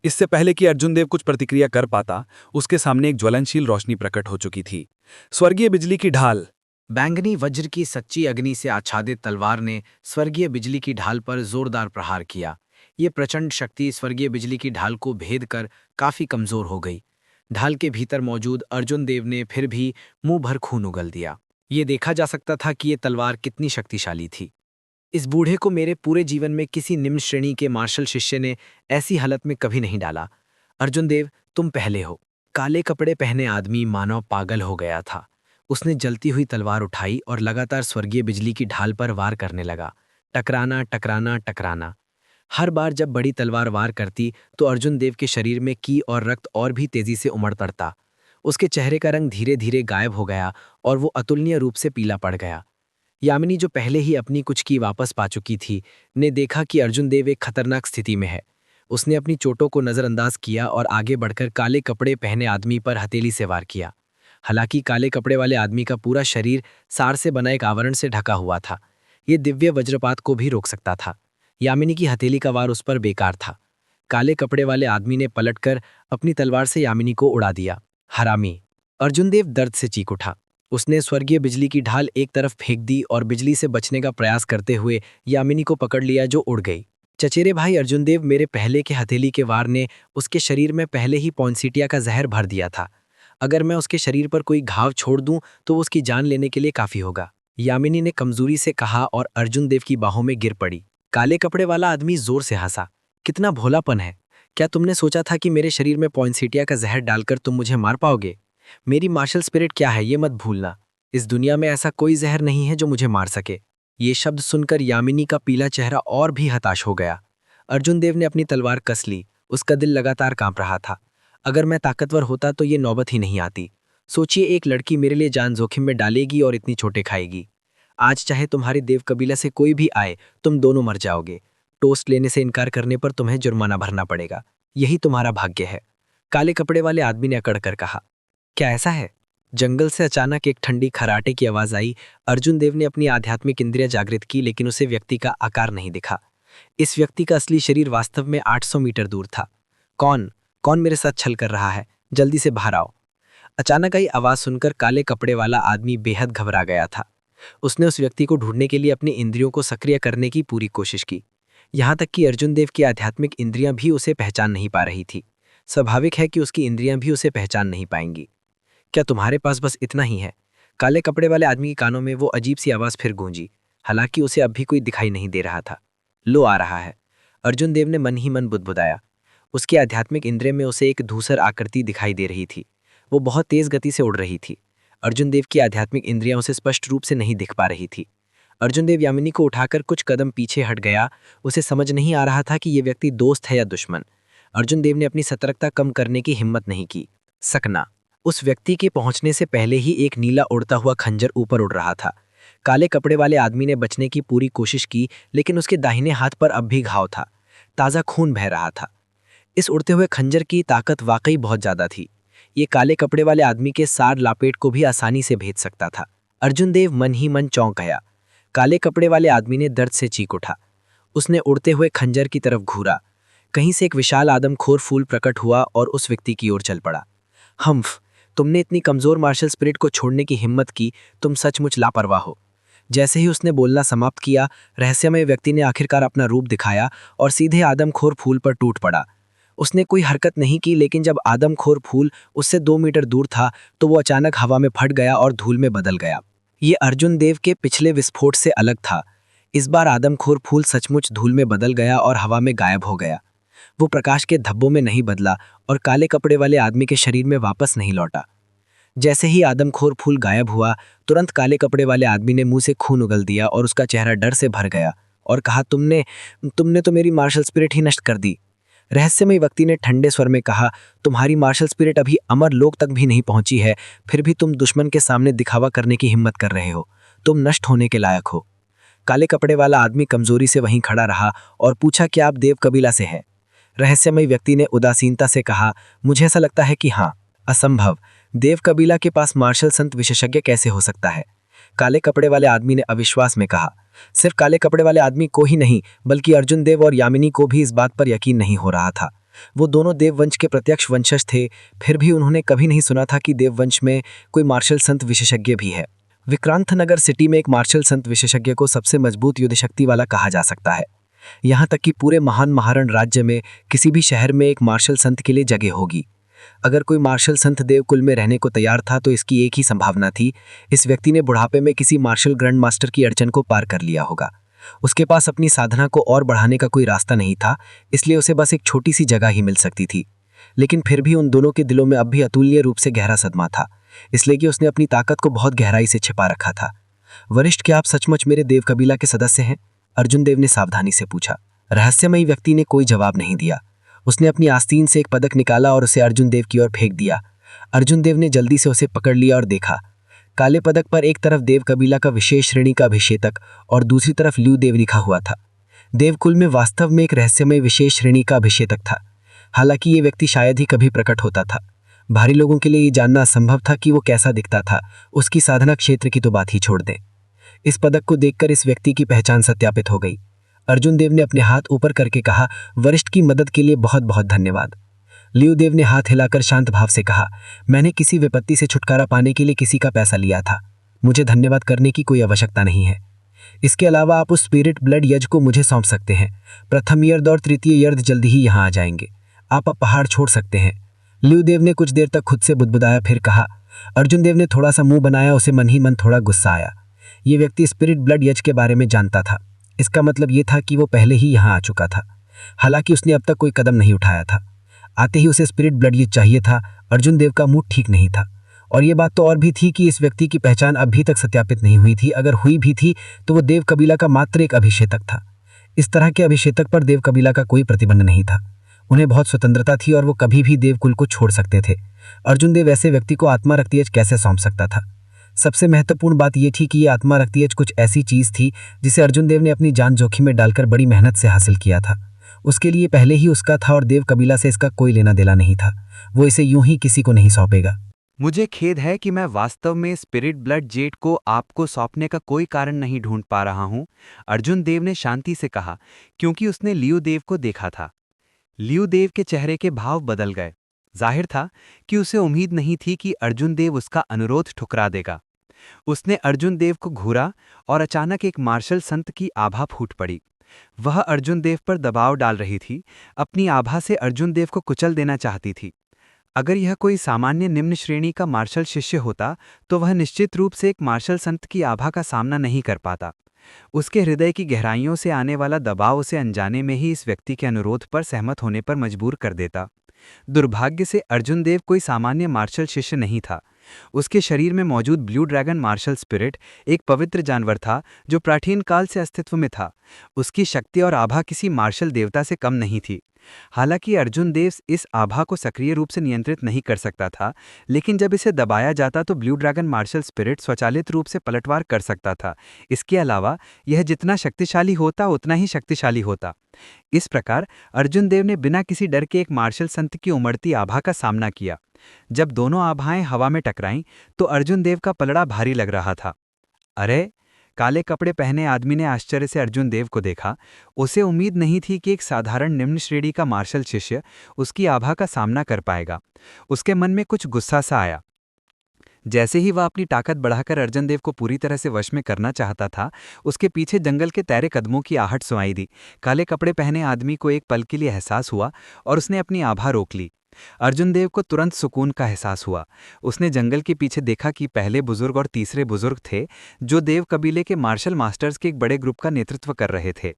इससे पहले कि अर्जुन देव कुछ प्रतिक्रिया कर पाता, उसके सामने एक ज्वलनशील रोशनी प्रकट हो चुकी थी। स्वर्गीय बिजली की ढाल। बैंगनी वज्र की सच्ची अग्नि से आच्छादित तलवार ने स्वर्गीय बिजली की ढाल पर जोरदार प्रहार किया। ये प्रचंड शक्ति स्वर्गीय बिजली की ढाल को भेद कर काफी कमजोर हो गई। ढाल के भीतर मौजूद अर्जुन देव ने फिर भी मुंह भर खून उगल दिया। ये देखा जा सकता था कि ये तलवार कितनी शक्तिशाली थी। इस बूढ़े को मेरे पूरे जीवन में किसी निम्न श्रेणी के मार्शल शिष्य ने ऐसी हालत में कभी नहीं डाला। अर्जुन देव, तुम पहले हो। काले कपड़े पहने आदमी मानव पागल हो गया था। उसने जलती हुई तलवार उठाई और लगातार स्वर्गीय बिजली की ढाल पर वार करने लगा। टकराना टकराना टकराना। हर बार जब बड़ी तलवार वार करती तो अर्जुन देव के शरीर में की और रक्त और भी तेजी से उमड़ पड़ता। उसके चेहरे का रंग धीरे धीरे गायब हो गया और वो अतुलनीय रूप से पीला पड़ गया। यामिनी, जो पहले ही अपनी कुछ की वापस पा चुकी थी, ने देखा कि अर्जुन देव एक खतरनाक स्थिति में है। उसने अपनी चोटों को नजरअंदाज किया और आगे बढ़कर काले कपड़े पहने आदमी पर हथेली से वार किया। हालांकि काले कपड़े वाले आदमी का पूरा शरीर सार से बना एक आवरण से ढका हुआ था, ये दिव्य वज्रपात को भी रोक सकता था। यामिनी की हथेली का वार उस पर बेकार था। काले कपड़े वाले आदमी ने पलटकर अपनी तलवार से यामिनी को उड़ा दिया। हरामी। अर्जुन देव दर्द से चीख उठा। उसने स्वर्गीय बिजली की ढाल एक तरफ फेंक दी और बिजली से बचने का प्रयास करते हुए यामिनी को पकड़ लिया, जो उड़ गई। चचेरे भाई अर्जुन देव, मेरे पहले के हथेली के वार ने उसके शरीर में पहले ही पॉइंसेटिया का जहर भर दिया था। अगर मैं उसके शरीर पर कोई घाव छोड़ दूं तो वो उसकी जान लेने के लिए काफी होगा, यामिनी ने कमजोरी से कहा और अर्जुन देव की बाहों में गिर पड़ी। काले कपड़े वाला आदमी जोर से हंसा। कितना भोलापन है! क्या तुमने सोचा था कि मेरे शरीर में पॉइंसेटिया का जहर डालकर तुम मुझे मार पाओगे? मेरी मार्शल स्पिरिट क्या है ये मत भूलना। इस दुनिया में ऐसा कोई जहर नहीं है जो मुझे मार सके। ये शब्द सुनकर यामिनी का पीला चेहरा और भी हताश हो गया। अर्जुन देव ने अपनी तलवार कस ली। उसका दिल लगातार कांप रहा था। अगर मैं ताकतवर होता तो ये नौबत ही नहीं आती। सोचिए, एक लड़की मेरे लिए जान जोखिम में डालेगी और इतनी चोटें खाएगी। आज चाहे तुम्हारे देव कबीला से कोई भी आए, तुम दोनों मर जाओगे। टोस्ट लेने से इनकार करने पर तुम्हें जुर्माना भरना पड़ेगा। यही तुम्हारा भाग्य है। काले कपड़े वाले आदमी ने अकड़ कर कहा। क्या ऐसा है? जंगल से अचानक एक ठंडी खराटे की आवाज आई। अर्जुन देव ने अपनी आध्यात्मिक इंद्रियां जागृत की, लेकिन उसे व्यक्ति का आकार नहीं दिखा। इस व्यक्ति का असली शरीर वास्तव में 800 मीटर दूर था। कौन कौन मेरे साथ छल कर रहा है? जल्दी से बाहर आओ। अचानक आई आवाज सुनकर काले कपड़े वाला आदमी बेहद घबरा गया था। उसने उस व्यक्ति को ढूंढने के लिए अपनी इंद्रियों को सक्रिय करने की पूरी कोशिश की। यहाँ तक कि अर्जुन देव की आध्यात्मिक इंद्रियां भी उसे पहचान नहीं पा रही थी। स्वाभाविक है कि उसकी इंद्रियां भी उसे पहचान नहीं पाएंगी। क्या तुम्हारे पास बस इतना ही है? काले कपड़े वाले आदमी के कानों में वो अजीब सी आवाज फिर गूंजी। हालांकि उसे अब भी कोई दिखाई नहीं दे रहा था। लो आ रहा है, अर्जुन देव ने मन ही मन बुदबुदाया। उसके आध्यात्मिक इंद्रिय में उसे एक धूसर आकृति दिखाई दे रही थी। वो बहुत तेज गति से उड़ रही थी। अर्जुन देव की आध्यात्मिक इंद्रियां उसे स्पष्ट रूप से नहीं दिख पा रही थी। अर्जुन देव यामिनी को उठाकर कुछ कदम पीछे हट गया। उसे समझ नहीं आ रहा था कि ये व्यक्ति दोस्त है या दुश्मन। अर्जुन देव ने अपनी सतर्कता कम करने की हिम्मत नहीं की। सकना, उस व्यक्ति के पहुंचने से पहले ही एक नीला उड़ता हुआ खंजर ऊपर उड़ रहा था। काले कपड़े वाले आदमी ने बचने की पूरी कोशिश की, लेकिन उसके दाहिने हाथ पर अब भी घाव था। ताज़ा खून बह रहा था। इस उड़ते हुए खंजर की ताकत वाकई बहुत ज्यादा थी। ये काले कपड़े वाले आदमी के सार लापेट को भी आसानी से भेद सकता था। अर्जुन देव मन ही मन चौंक गया। काले कपड़े वाले आदमी ने दर्द से चीख उठा। उसने उड़ते हुए खंजर की तरफ घूरा। कहीं से एक विशाल आदमखोर फूल प्रकट हुआ और उस व्यक्ति की ओर चल पड़ा। हम्फ, तुमने इतनी कमजोर मार्शल स्पिरिट को छोड़ने की हिम्मत की, तुम सचमुच लापरवाह हो। जैसे ही उसने बोलना समाप्त किया, रहस्यमय व्यक्ति ने आखिरकार अपना रूप दिखाया और सीधे आदमखोर फूल पर टूट पड़ा। उसने कोई हरकत नहीं की, लेकिन जब आदमखोर फूल उससे 2 मीटर दूर था तो वो अचानक हवा में फट गया और धूल में बदल गया। ये अर्जुन देव के पिछले विस्फोट से अलग था। इस बार आदमखोर फूल सचमुच धूल में बदल गया और हवा में गायब हो गया। वो प्रकाश के धब्बों में नहीं बदला और काले कपड़े वाले आदमी के शरीर में वापस नहीं लौटा। जैसे ही आदमखोर फूल गायब हुआ, तुरंत काले कपड़े वाले आदमी ने मुंह से खून उगल दिया और उसका चेहरा डर से भर गया और कहा, तुमने तो मेरी मार्शल स्पिरिट ही नष्ट कर दी। रहस्यमय व्यक्ति ने ठंडे स्वर में कहा, तुम्हारी मार्शल स्पिरिट अभी अमर लोक तक भी नहीं पहुंची है, फिर भी तुम दुश्मन के सामने दिखावा करने की हिम्मत कर रहे हो। तुम नष्ट होने के लायक हो। काले कपड़े वाला आदमी कमजोरी से वहीं खड़ा रहा और पूछा, क्या आप देव कबीला से हैं? रहस्यमय व्यक्ति ने उदासीनता से कहा, मुझे ऐसा लगता है कि हाँ। असंभव, देव कबीला के पास मार्शल संत विशेषज्ञ कैसे हो सकता है? काले कपड़े वाले आदमी ने अविश्वास में कहा। सिर्फ काले कपड़े वाले आदमी को ही नहीं, बल्कि अर्जुन देव और यामिनी को भी इस बात पर यकीन नहीं हो रहा था। वो दोनों देववंश के प्रत्यक्ष वंशज थे, फिर भी उन्होंने कभी नहीं सुना था कि देववंश में कोई मार्शल संत विशेषज्ञ भी है। विक्रांत नगर सिटी में एक मार्शल संत विशेषज्ञ को सबसे मजबूत युद्ध शक्ति वाला कहा जा सकता है। यहाँ तक कि पूरे महान महारण राज्य में किसी भी शहर में एक मार्शल संत के लिए जगह होगी। अगर कोई मार्शल संत देवकुल में रहने को तैयार था तो इसकी एक ही संभावना थी, इस व्यक्ति ने बुढ़ापे में किसी मार्शल ग्रैंड मास्टर की अड़चन को पार कर लिया होगा। उसके पास अपनी साधना को और बढ़ाने का कोई रास्ता नहीं था, इसलिए उसे बस एक छोटी सी जगह ही मिल सकती थी। लेकिन फिर भी उन दोनों के दिलों में अब भी अतुल्य रूप से गहरा सदमा था, इसलिए कि उसने अपनी ताकत को बहुत गहराई से छिपा रखा था। वरिष्ठ, क्या आप सचमुच मेरे देव कबीला के सदस्य हैं? अर्जुन देव ने सावधानी से पूछा। रहस्यमयी व्यक्ति ने कोई जवाब नहीं दिया। उसने अपनी आस्तीन से एक पदक निकाला और उसे अर्जुन देव की ओर फेंक दिया। अर्जुन देव ने जल्दी से उसे पकड़ लिया और देखा। काले पदक पर एक तरफ देव कबीला का विशेष श्रेणी का अभिषेक और दूसरी तरफ ल्यू देव लिखा हुआ था। देवकुल में वास्तव में एक रहस्यमय विशेष श्रेणी का अभिषेक था। हालांकि ये व्यक्ति शायद ही कभी प्रकट होता था। भारी लोगों के लिए ये जानना असंभव था कि वो कैसा दिखता था, उसकी साधना क्षेत्र की तो बात ही छोड़ दें। इस पदक को देखकर इस व्यक्ति की पहचान सत्यापित हो गई। अर्जुन देव ने अपने हाथ ऊपर करके कहा, वरिष्ठ की मदद के लिए बहुत बहुत धन्यवाद। लियू देव ने हाथ हिलाकर शांत भाव से कहा, मैंने किसी विपत्ति से छुटकारा पाने के लिए किसी का पैसा लिया था। मुझे धन्यवाद करने की कोई आवश्यकता नहीं है। इसके अलावा आप उस स्पिरिट ब्लड यज्ञ को मुझे सौंप सकते हैं। प्रथम यर्द और तृतीय यर्द जल्दी ही यहाँ आ जाएंगे। आप अब पहाड़ छोड़ सकते हैं। लियू देव ने कुछ देर तक खुद से बुदबुदाया, फिर कहा। अर्जुन देव ने थोड़ा सा मुंह बनाया, उसे मन ही मन थोड़ा गुस्सा आया। ये व्यक्ति स्पिरिट ब्लड यज्ञ के बारे में जानता था। इसका मतलब ये था कि वो पहले ही यहाँ आ चुका था, हालांकि उसने अब तक कोई कदम नहीं उठाया था। आते ही उसे स्पिरिट ब्लड यज्ञ चाहिए था। अर्जुन देव का मूड ठीक नहीं था, और ये बात तो और भी थी कि इस व्यक्ति की पहचान अभी तक सत्यापित नहीं हुई थी। अगर हुई भी थी तो वो देव कबीला का मात्र एक अभिषेक था। इस तरह के अभिषेक पर देव कबीला का कोई प्रतिबंध नहीं था। उन्हें बहुत स्वतंत्रता थी और वो कभी भी देवकुल को छोड़ सकते थे। अर्जुन देव ऐसे व्यक्ति को आत्मा रक्तियज कैसे सौंप सकता था? सबसे महत्वपूर्ण बात यह थी कि ये आत्मा रक्तियज कुछ ऐसी चीज थी जिसे अर्जुन देव ने अपनी जान जोखिम में डालकर बड़ी मेहनत से हासिल किया था। उसके लिए पहले ही उसका था और देव कबीला से इसका कोई लेना देना नहीं था। वो इसे यूं ही किसी को नहीं सौंपेगा। मुझे खेद है कि मैं वास्तव में स्पिरिट ब्लड जेट को आपको सौंपने का कोई कारण नहीं ढूंढ पा रहा हूं, अर्जुन देव ने शांति से कहा, क्योंकि उसने लियू देव को देखा था। लियू देव के चेहरे के भाव बदल गए। जाहिर था कि उसे उम्मीद नहीं थी कि अर्जुन देव उसका अनुरोध ठुकरा देगा। उसने अर्जुन देव को घूरा और अचानक एक मार्शल संत की आभा फूट पड़ी। वह अर्जुन देव पर दबाव डाल रही थी, अपनी आभा से अर्जुन देव को कुचल देना चाहती थी। अगर यह कोई सामान्य निम्न श्रेणी का मार्शल शिष्य होता तो वह निश्चित रूप से एक मार्शल संत की आभा का सामना नहीं कर पाता। उसके हृदय की गहराइयों से आने वाला दबाव उसे अनजाने में ही इस व्यक्ति के अनुरोध पर सहमत होने पर मजबूर कर देता। दुर्भाग्य से अर्जुन देव कोई सामान्य मार्शल शिष्य नहीं था। उसके शरीर में मौजूद ब्लू ड्रैगन मार्शल स्पिरिट एक पवित्र जानवर था जो प्राचीन काल से अस्तित्व में था। उसकी शक्ति और आभा किसी मार्शल देवता से कम नहीं थी। हालांकि अर्जुन देव इस आभा को सक्रिय रूप से नियंत्रित नहीं कर सकता था, लेकिन जब इसे दबाया जाता तो ब्लू ड्रैगन मार्शल स्पिरिट स्वचालित रूप से पलटवार कर सकता था। इसके अलावा यह जितना शक्तिशाली होता उतना ही शक्तिशाली होता। इस प्रकार अर्जुन देव ने बिना किसी डर के एक मार्शल संत की उमड़ती आभा का सामना किया। जब दोनों आभाएं हवा में टकराईं तो अर्जुन देव का पलड़ा भारी लग रहा था। अरे! काले कपड़े पहने आदमी ने आश्चर्य से अर्जुन देव को देखा। उसे उम्मीद नहीं थी कि एक साधारण निम्न श्रेणी का मार्शल शिष्य उसकी आभा का सामना कर पाएगा। उसके मन में कुछ गुस्सा सा आया। जैसे ही वह अपनी ताकत बढ़ाकर अर्जुन देव को पूरी तरह से वश में करना चाहता था, उसके पीछे जंगल के तैरे कदमों की आहट सुनाई दी। काले कपड़े पहने आदमी को एक पल के लिए एहसास हुआ और उसने अपनी आभा रोक ली। अर्जुन देव को तुरंत सुकून का एहसास हुआ। उसने जंगल के पीछे देखा कि पहले बुजुर्ग और तीसरे बुजुर्ग थे जो देव कबीले के मार्शल मास्टर्स के एक बड़े ग्रुप का नेतृत्व कर रहे थे।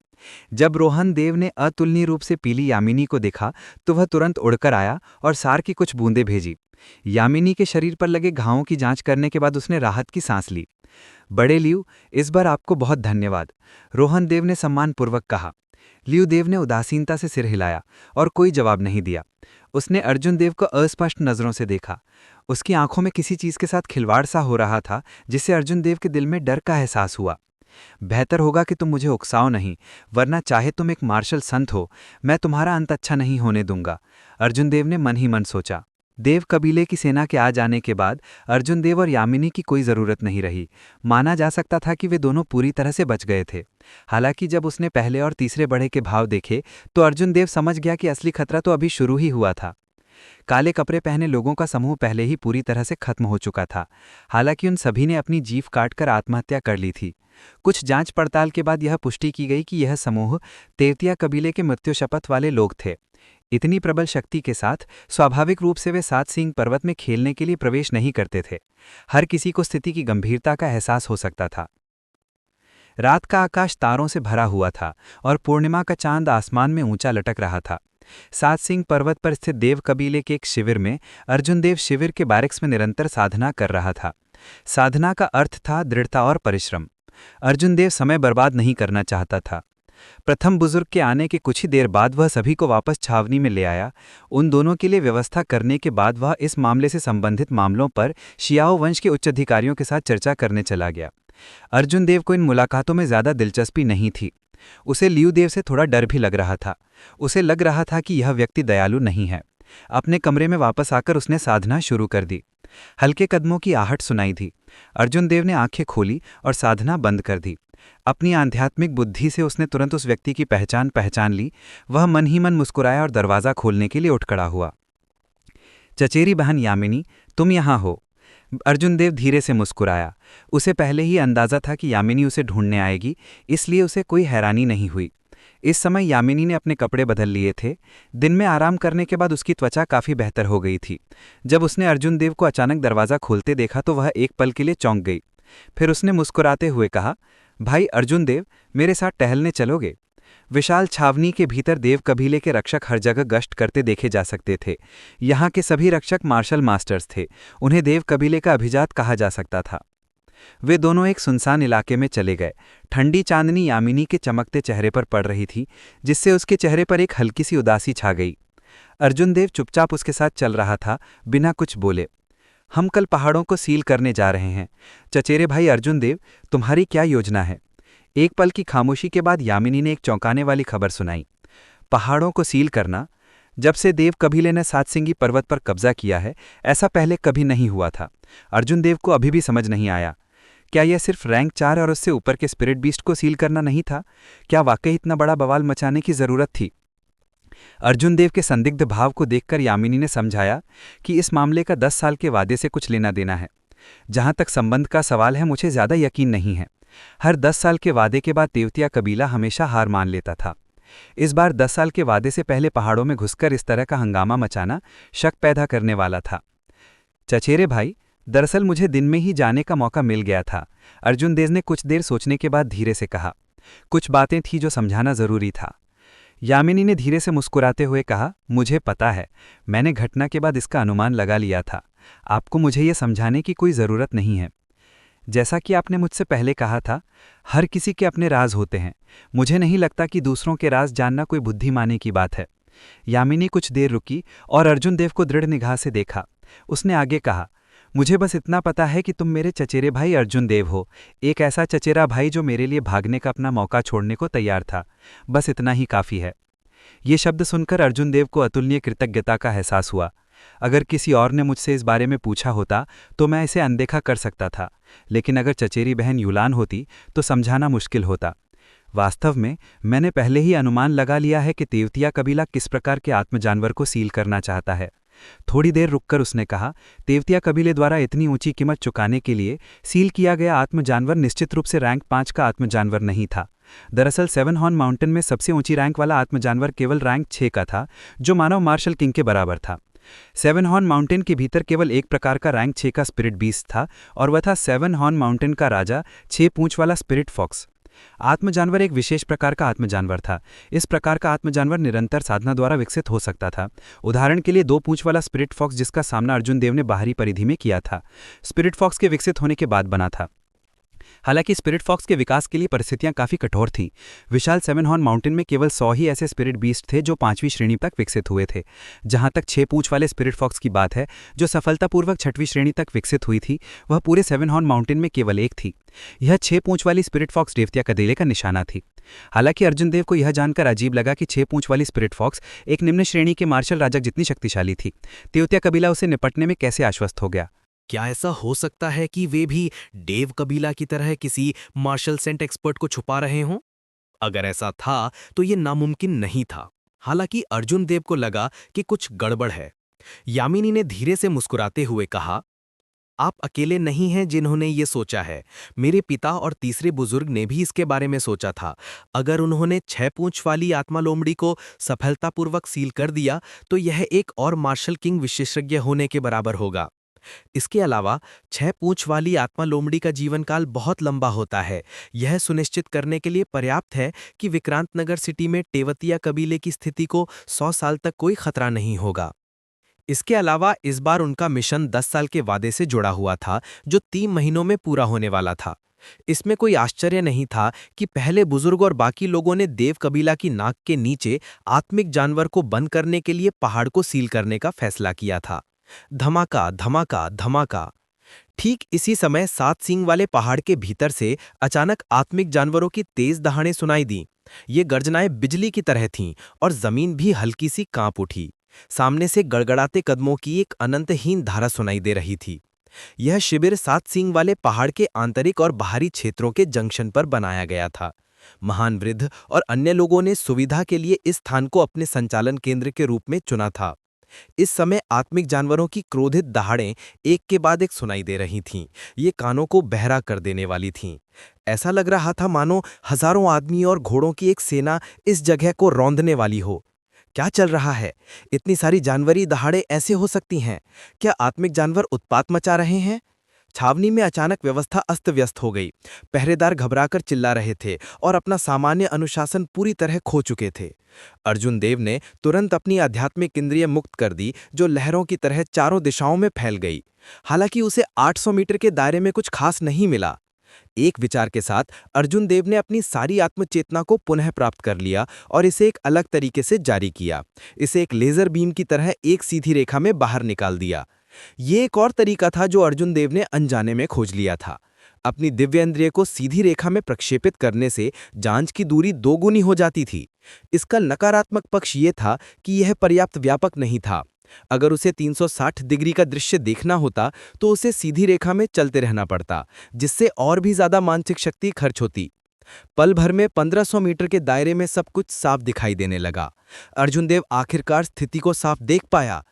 जब रोहन देव ने अतुलनीय रूप से पीली यामिनी को देखा तो वह तुरंत उड़कर आया और सार की कुछ बूंदें भेजी। यामिनी के शरीर पर लगे घावों की जांच करने के बाद उसने राहत की सांस ली। बड़े लियू, इस बार आपको बहुत धन्यवाद, रोहन देव ने सम्मानपूर्वक कहा। लियू देव ने उदासीनता से सिर हिलाया और कोई जवाब नहीं दिया। उसने अर्जुन देव को अस्पष्ट नजरों से देखा। उसकी आंखों में किसी चीज के साथ खिलवाड़ सा हो रहा था जिससे अर्जुन देव के दिल में डर का एहसास हुआ। बेहतर होगा कि तुम मुझे उकसाओ नहीं, वरना चाहे तुम एक मार्शल संत हो, मैं तुम्हारा अंत अच्छा नहीं होने दूंगा, अर्जुन देव ने मन ही मन सोचा। देव कबीले की सेना के आ जाने के बाद अर्जुन देव और यामिनी की कोई ज़रूरत नहीं रही। माना जा सकता था कि वे दोनों पूरी तरह से बच गए थे। हालांकि जब उसने पहले और तीसरे बढ़े के भाव देखे तो अर्जुन देव समझ गया कि असली खतरा तो अभी शुरू ही हुआ था। काले कपड़े पहने लोगों का समूह पहले ही पूरी तरह से खत्म हो चुका था। हालांकि उन सभी ने अपनी जीभ काटकर आत्महत्या कर ली थी। कुछ जांच पड़ताल के बाद यह पुष्टि की गई कि यह समूह तेवतिया कबीले के मृत्यु शपथ वाले लोग थे। इतनी प्रबल शक्ति के साथ स्वाभाविक रूप से वे सात सींग पर्वत में खेलने के लिए प्रवेश नहीं करते थे। हर किसी को स्थिति की गंभीरता का एहसास हो सकता था। रात का आकाश तारों से भरा हुआ था और पूर्णिमा का चांद आसमान में ऊंचा लटक रहा था। सात सिंह पर्वत पर स्थित देव कबीले के एक शिविर में अर्जुन देव शिविर के बैरक्स में निरंतर साधना कर रहा था। साधना का अर्थ था दृढ़ता और परिश्रम। अर्जुन देव समय बर्बाद नहीं करना चाहता था। प्रथम बुजुर्ग के आने के कुछ ही देर बाद वह सभी को वापस छावनी में ले आया। उन दोनों के लिए व्यवस्था करने के बाद वह इस मामले से संबंधित मामलों पर शियाओ वंश के उच्च अधिकारियों के साथ चर्चा करने चला गया। अर्जुन देव को इन मुलाकातों में ज्यादा दिलचस्पी नहीं थी। उसे लियू देव से थोड़ा डर भी लग रहा था। उसे लग रहा था कि यह व्यक्ति दयालु नहीं है। अपने कमरे में वापस आकर उसने साधना शुरू कर दी। हल्के कदमों की आहट सुनाई दी। अर्जुन देव ने आंखें खोली और साधना बंद कर दी। अपनी आध्यात्मिक बुद्धि से उसने तुरंत उस व्यक्ति की पहचान ली। वह मन ही मन मुस्कुराया और दरवाज़ा खोलने के लिए उठ खड़ा हुआ। चचेरी बहन यामिनी, तुम यहाँ हो। अर्जुन देव धीरे से मुस्कुराया। उसे पहले ही अंदाजा था कि यामिनी उसे ढूंढने आएगी, इसलिए उसे कोई हैरानी नहीं हुई। इस समय यामिनी ने अपने कपड़े बदल लिए थे। दिन में आराम करने के बाद उसकी त्वचा काफ़ी बेहतर हो गई थी। जब उसने अर्जुन देव को अचानक दरवाज़ा खोलते देखा तो वह एक पल के लिए चौंक गई। फिर उसने मुस्कुराते हुए कहा, भाई अर्जुन देव, मेरे साथ टहलने चलोगे? विशाल छावनी के भीतर देव कबीले के रक्षक हर जगह गश्त करते देखे जा सकते थे। यहाँ के सभी रक्षक मार्शल मास्टर्स थे। उन्हें देव कबीले का अभिजात कहा जा सकता था। वे दोनों एक सुनसान इलाके में चले गए। ठंडी चांदनी यामिनी के चमकते चेहरे पर पड़ रही थी, जिससे उसके चेहरे पर एक हल्की सी उदासी छा गई। अर्जुन देव चुपचाप उसके साथ चल रहा था, बिना कुछ बोले। हम कल पहाड़ों को सील करने जा रहे हैं। चचेरे भाई अर्जुन देव, तुम्हारी क्या योजना है? एक पल की खामोशी के बाद यामिनी ने एक चौंकाने वाली खबर सुनाई। पहाड़ों को सील करना? जब से देव कबीले ने सात सिंगी पर्वत पर कब्जा किया है, ऐसा पहले कभी नहीं हुआ था। अर्जुन देव को अभी भी समझ नहीं आया। क्या यह सिर्फ रैंक 4 और उससे ऊपर के स्पिरिट बीस्ट को सील करना नहीं था? क्या वाकई इतना बड़ा बवाल मचाने की जरूरत थी? अर्जुन देव के संदिग्ध भाव को देखकर यामिनी ने समझाया कि इस मामले का 10 साल के वादे से कुछ लेना देना है। जहां तक संबंध का सवाल है, मुझे ज्यादा यकीन नहीं है। हर 10 साल के वादे के बाद तेवतिया कबीला हमेशा हार मान लेता था। इस बार 10 साल के वादे से पहले पहाड़ों में घुसकर इस तरह का हंगामा मचाना शक पैदा करने वाला था। चचेरे भाई, दरअसल मुझे दिन में ही जाने का मौका मिल गया था। अर्जुन देव ने कुछ देर सोचने के बाद धीरे से कहा, कुछ बातें थी जो समझाना जरूरी था। यामिनी ने धीरे से मुस्कुराते हुए कहा, मुझे पता है, मैंने घटना के बाद इसका अनुमान लगा लिया था। आपको मुझे ये समझाने की कोई ज़रूरत नहीं है। जैसा कि आपने मुझसे पहले कहा था, हर किसी के अपने राज होते हैं। मुझे नहीं लगता कि दूसरों के राज जानना कोई बुद्धिमानी की बात है। यामिनी कुछ देर रुकी और अर्जुन देव को दृढ़ निगाह से देखा। उसने आगे कहा, मुझे बस इतना पता है कि तुम मेरे चचेरे भाई अर्जुन देव हो, एक ऐसा चचेरा भाई जो मेरे लिए भागने का अपना मौका छोड़ने को तैयार था। बस इतना ही काफ़ी है। ये शब्द सुनकर अर्जुन देव को अतुलनीय कृतज्ञता का एहसास हुआ। अगर किसी और ने मुझसे इस बारे में पूछा होता तो मैं इसे अनदेखा कर सकता था, लेकिन अगर चचेरी बहन यूलान होती तो समझाना मुश्किल होता। वास्तव में मैंने पहले ही अनुमान लगा लिया है कि तेवतिया कबीला किस प्रकार के आत्मजानवर को सील करना चाहता है। थोड़ी देर रुककर उसने कहा, तेवतिया कबीले द्वारा इतनी ऊंची कीमत चुकाने के लिए सील किया गया आत्मजानवर निश्चित रूप से रैंक 5 का आत्मजानवर नहीं था। दरअसल 7 हॉर्न माउंटेन में सबसे ऊंची रैंक वाला आत्मजानवर केवल रैंक 6 का था, जो मानव मार्शल किंग के बराबर था। 7 हॉर्न माउंटेन के भीतर केवल एक प्रकार का रैंक 6 का स्पिरिट बीस्ट था, और वह था 7 हॉर्न माउंटेन का राजा, 6 पूंछ वाला स्पिरिट फॉक्स। आत्मजानवर एक विशेष प्रकार का आत्मजानवर था। इस प्रकार का आत्मजानवर निरंतर साधना द्वारा विकसित हो सकता था। उदाहरण के लिए 2 पूंछ वाला स्पिरिट फॉक्स, जिसका सामना अर्जुन देव ने बाहरी परिधि में किया था, स्पिरिट फॉक्स के विकसित होने के बाद बना था। हालांकि स्पिरिट फॉक्स के विकास के लिए परिस्थितियां काफ़ी कठोर थीं। विशाल 7 हॉर्न माउंटेन में केवल 100 ही ऐसे स्पिरिट बीस्ट थे जो 5वीं श्रेणी तक विकसित हुए थे। जहां तक 6 पूंछ वाले स्पिरिट फॉक्स की बात है, जो सफलतापूर्वक 6वीं श्रेणी तक विकसित हुई थी, वह पूरे 7 हॉर्न माउंटेन में केवल एक थी। यह 6 पूंछ वाली स्पिरिट फॉक्स तेवतिया कबीले का निशाना थी। हालांकि अर्जुन देव को यह जानकर अजीब लगा कि 6 पूंछ वाली स्पिरिट फॉक्स एक निम्न श्रेणी के मार्शल राजा जितनी शक्तिशाली थी, तेवतिया कबीला उसे निपटने में कैसे आश्वस्त हो गया। क्या ऐसा हो सकता है कि वे भी डेव कबीला की तरह किसी मार्शल सेंट एक्सपर्ट को छुपा रहे हों? अगर ऐसा था तो ये नामुमकिन नहीं था। हालांकि अर्जुन देव को लगा कि कुछ गड़बड़ है। यामिनी ने धीरे से मुस्कुराते हुए कहा, आप अकेले नहीं हैं जिन्होंने ये सोचा है। मेरे पिता और तीसरे बुजुर्ग ने भी इसके बारे में सोचा था। अगर उन्होंने 6 पूंछ वाली आत्मा लोमड़ी को सफलतापूर्वक सील कर दिया तो यह एक और मार्शल किंग विशेषज्ञ होने के बराबर होगा। इसके अलावा 6 पूंछ वाली आत्मा लोमड़ी का जीवन काल बहुत लंबा होता है। यह सुनिश्चित करने के लिए पर्याप्त है कि विक्रांत नगर सिटी में तेवतिया कबीले की स्थिति को 100 साल तक कोई खतरा नहीं होगा। इसके अलावा इस बार उनका मिशन 10 साल के वादे से जुड़ा हुआ था, जो 3 महीनों में पूरा होने वाला था। इसमें कोई आश्चर्य नहीं था कि पहले बुजुर्ग और बाकी लोगों ने देव कबीला की नाक के नीचे आत्मिक जानवर को बंद करने के लिए पहाड़ को सील करने का फैसला किया था। धमाका धमाका धमाका। ठीक इसी समय 7 सींग वाले पहाड़ के भीतर से अचानक आत्मिक जानवरों की तेज दहाड़ें सुनाई दी। ये गर्जनाएं बिजली की तरह थीं और जमीन भी हल्की सी कांप उठी। सामने से गड़गड़ाते कदमों की एक अनंतहीन धारा सुनाई दे रही थी। यह शिविर 7 सींग वाले पहाड़ के आंतरिक और बाहरी क्षेत्रों के जंक्शन पर बनाया गया था। महान वृद्ध और अन्य लोगों ने सुविधा के लिए इस स्थान को अपने संचालन केंद्र के रूप में चुना था। इस समय आत्मिक जानवरों की क्रोधित दहाड़ें एक के बाद एक सुनाई दे रही थीं। ये कानों को बहरा कर देने वाली थीं। ऐसा लग रहा था मानो हजारों आदमी और घोड़ों की एक सेना इस जगह को रौंदने वाली हो। क्या चल रहा है? इतनी सारी जानवरी दहाड़ें ऐसे हो सकती हैं? क्या आत्मिक जानवर उत्पात मचा रहे हैं? छावनी में अचानक व्यवस्था अस्त व्यस्त हो गई। पहरेदार घबराकर चिल्ला रहे थे और अपना सामान्य अनुशासन पूरी तरह खो चुके थे। अर्जुन देव ने तुरंत अपनी आध्यात्मिक इंद्रिय मुक्त कर दी, जो लहरों की तरह चारों दिशाओं में फैल गई। हालांकि उसे 800 मीटर के दायरे में कुछ खास नहीं मिला। एक विचार के साथ अर्जुन देव ने अपनी सारी आत्मचेतना को पुनः प्राप्त कर लिया और इसे एक अलग तरीके से जारी किया। इसे एक लेजर बीम की तरह एक सीधी रेखा में बाहर निकाल दिया। ये एक और तरीका था जो अर्जुन देव ने अनजाने में खोज लिया था। अपनी दिव्य इंद्रिय को सीधी रेखा में प्रक्षेपित करने से जांच की दूरी 2 गुनी हो जाती थी। इसका नकारात्मक पक्ष ये था कि यह पर्याप्त व्यापक नहीं था। अगर उसे 360 डिग्री का दृश्य देखना होता तो उसे सीधी रेखा में चलते रहना पड़ता, जिससे और भी ज्यादा मानसिक शक्ति खर्च होती। पल भर में 1500 मीटर के दायरे में सब कुछ साफ दिखाई देने लगा। अर्जुन देव आखिरकार स्थिति को साफ देख पाया।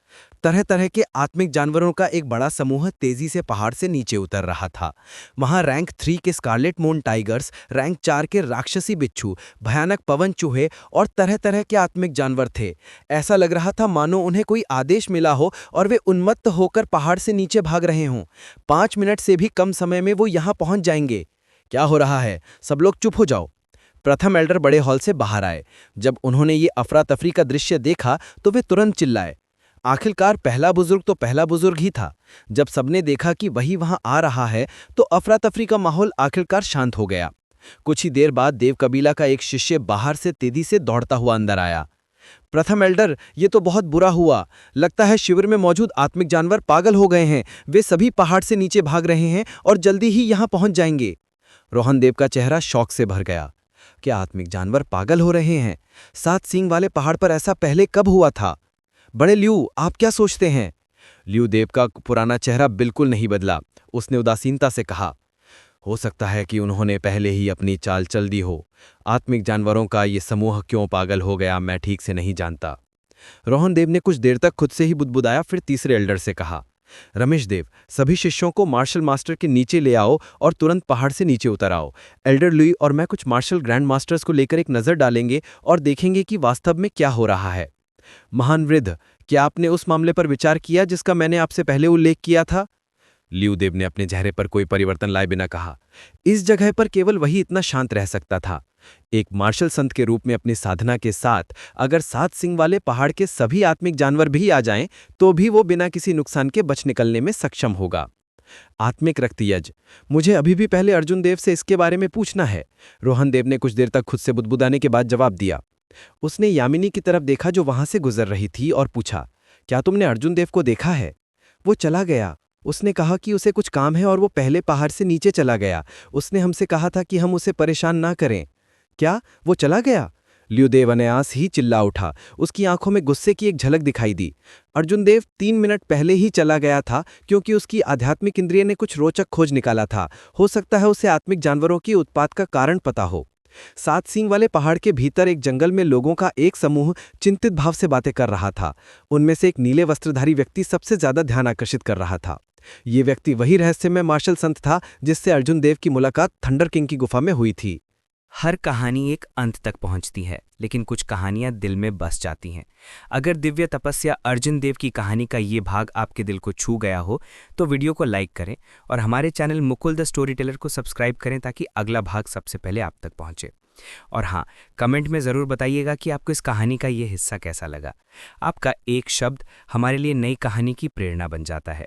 तरह तरह के आत्मिक जानवरों का एक बड़ा समूह तेजी से पहाड़ से नीचे उतर रहा था। वहां रैंक 3 के स्कारलेट मून टाइगर्स, रैंक 4 के राक्षसी बिच्छू, भयानक पवन चूहे और तरह तरह के आत्मिक जानवर थे। ऐसा लग रहा था मानो उन्हें कोई आदेश मिला हो और वे उन्मत्त होकर पहाड़ से नीचे भाग रहे हों। 5 मिनट से भी कम समय में वो यहां पहुंच जाएंगे। क्या हो रहा है? सब लोग चुप हो जाओ। प्रथम एल्डर बड़े हॉल से बाहर आए। जब उन्होंने ये अफरा तफरी का दृश्य देखा तो वे तुरंत चिल्लाए। आखिरकार पहला बुजुर्ग तो पहला बुजुर्ग ही था। जब सबने देखा कि वही वहां आ रहा है तो अफरा तफरी का माहौल आखिरकार शांत हो गया। कुछ ही देर बाद देव कबीला का एक शिष्य बाहर से तेजी से दौड़ता हुआ अंदर आया। प्रथम एल्डर, ये तो बहुत बुरा हुआ। लगता है शिविर में मौजूद आत्मिक जानवर पागल हो गए हैं। वे सभी पहाड़ से नीचे भाग रहे हैं और जल्दी ही यहां पहुंच जाएंगे। रोहन देव का चेहरा शौक से भर गया। क्या आत्मिक जानवर पागल हो रहे हैं? 7 सींग वाले पहाड़ पर ऐसा पहले कब हुआ था? बड़े ल्यू, आप क्या सोचते हैं? ल्यू देव का पुराना चेहरा बिल्कुल नहीं बदला। उसने उदासीनता से कहा, हो सकता है कि उन्होंने पहले ही अपनी चाल चल दी हो। आत्मिक जानवरों का ये समूह क्यों पागल हो गया, मैं ठीक से नहीं जानता। रोहन देव ने कुछ देर तक खुद से ही बुदबुदाया, फिर तीसरे एल्डर से कहा, रमेश देव, सभी शिष्यों को मार्शल मास्टर के नीचे ले आओ और तुरंत पहाड़ से नीचे उतर आओ। एल्डर लुई और मैं कुछ मार्शल ग्रैंड मास्टर्स को लेकर एक नज़र डालेंगे और देखेंगे कि वास्तव में क्या हो रहा है। महान वृद्ध, क्या आपने उस मामले पर विचार किया जिसका मैंने आपसे पहले उल्लेख किया था? ल्यूदेव ने अपने चेहरे पर कोई परिवर्तन लाए बिना कहा, इस जगह पर केवल वही इतना शांत रह सकता था। एक मार्शल संत के रूप में अपनी साधना के साथ अगर 7 सींग वाले पहाड़ के सभी आत्मिक जानवर भी आ जाएं, तो भी वो बिना किसी नुकसान के बच निकलने में सक्षम होगा। आत्मिक रक्तयज्ञ, मुझे अभी भी पहले अर्जुन देव से इसके बारे में पूछना है। रोहन देव ने कुछ देर तक खुद से बुदबुदाने के बाद जवाब दिया। उसने यामिनी की तरफ देखा जो वहां से गुजर रही थी और पूछा, क्या तुमने अर्जुन देव को देखा है? वो चला गया। उसने कहा कि उसे कुछ काम है और वो पहले पहाड़ से नीचे चला गया। उसने हमसे कहा था कि हम उसे परेशान ना करें। क्या वो चला गया? ल्यूदेव अनायास ही चिल्ला उठा। उसकी आंखों में गुस्से की एक झलक दिखाई दी। अर्जुन देव 3 मिनट पहले ही चला गया था क्योंकि उसकी आध्यात्मिक इंद्रिय ने कुछ रोचक खोज निकाला था। हो सकता है उसे आत्मिक जानवरों की उत्पात का कारण पता हो। 7 सींग वाले पहाड़ के भीतर एक जंगल में लोगों का एक समूह चिंतित भाव से बातें कर रहा था। उनमें से एक नीले वस्त्रधारी व्यक्ति सबसे ज्यादा ध्यान आकर्षित कर रहा था। ये व्यक्ति वही रहस्यमय मार्शल संत था जिससे अर्जुन देव की मुलाकात थंडर किंग की गुफा में हुई थी। हर कहानी एक अंत तक पहुंचती है, लेकिन कुछ कहानियां दिल में बस जाती हैं। अगर दिव्य तपस्या अर्जुन देव की कहानी का ये भाग आपके दिल को छू गया हो तो वीडियो को लाइक करें और हमारे channel Mukul the story Taylor को सब्सक्राइब करें ताकि अगला भाग सबसे पहले आप तक पहुंचे। और हाँ, कमेंट में ज़रूर बताइएगा कि आपको इस कहानी का ये हिस्सा कैसा लगा। आपका एक शब्द हमारे लिए नई कहानी की प्रेरणा बन जाता है।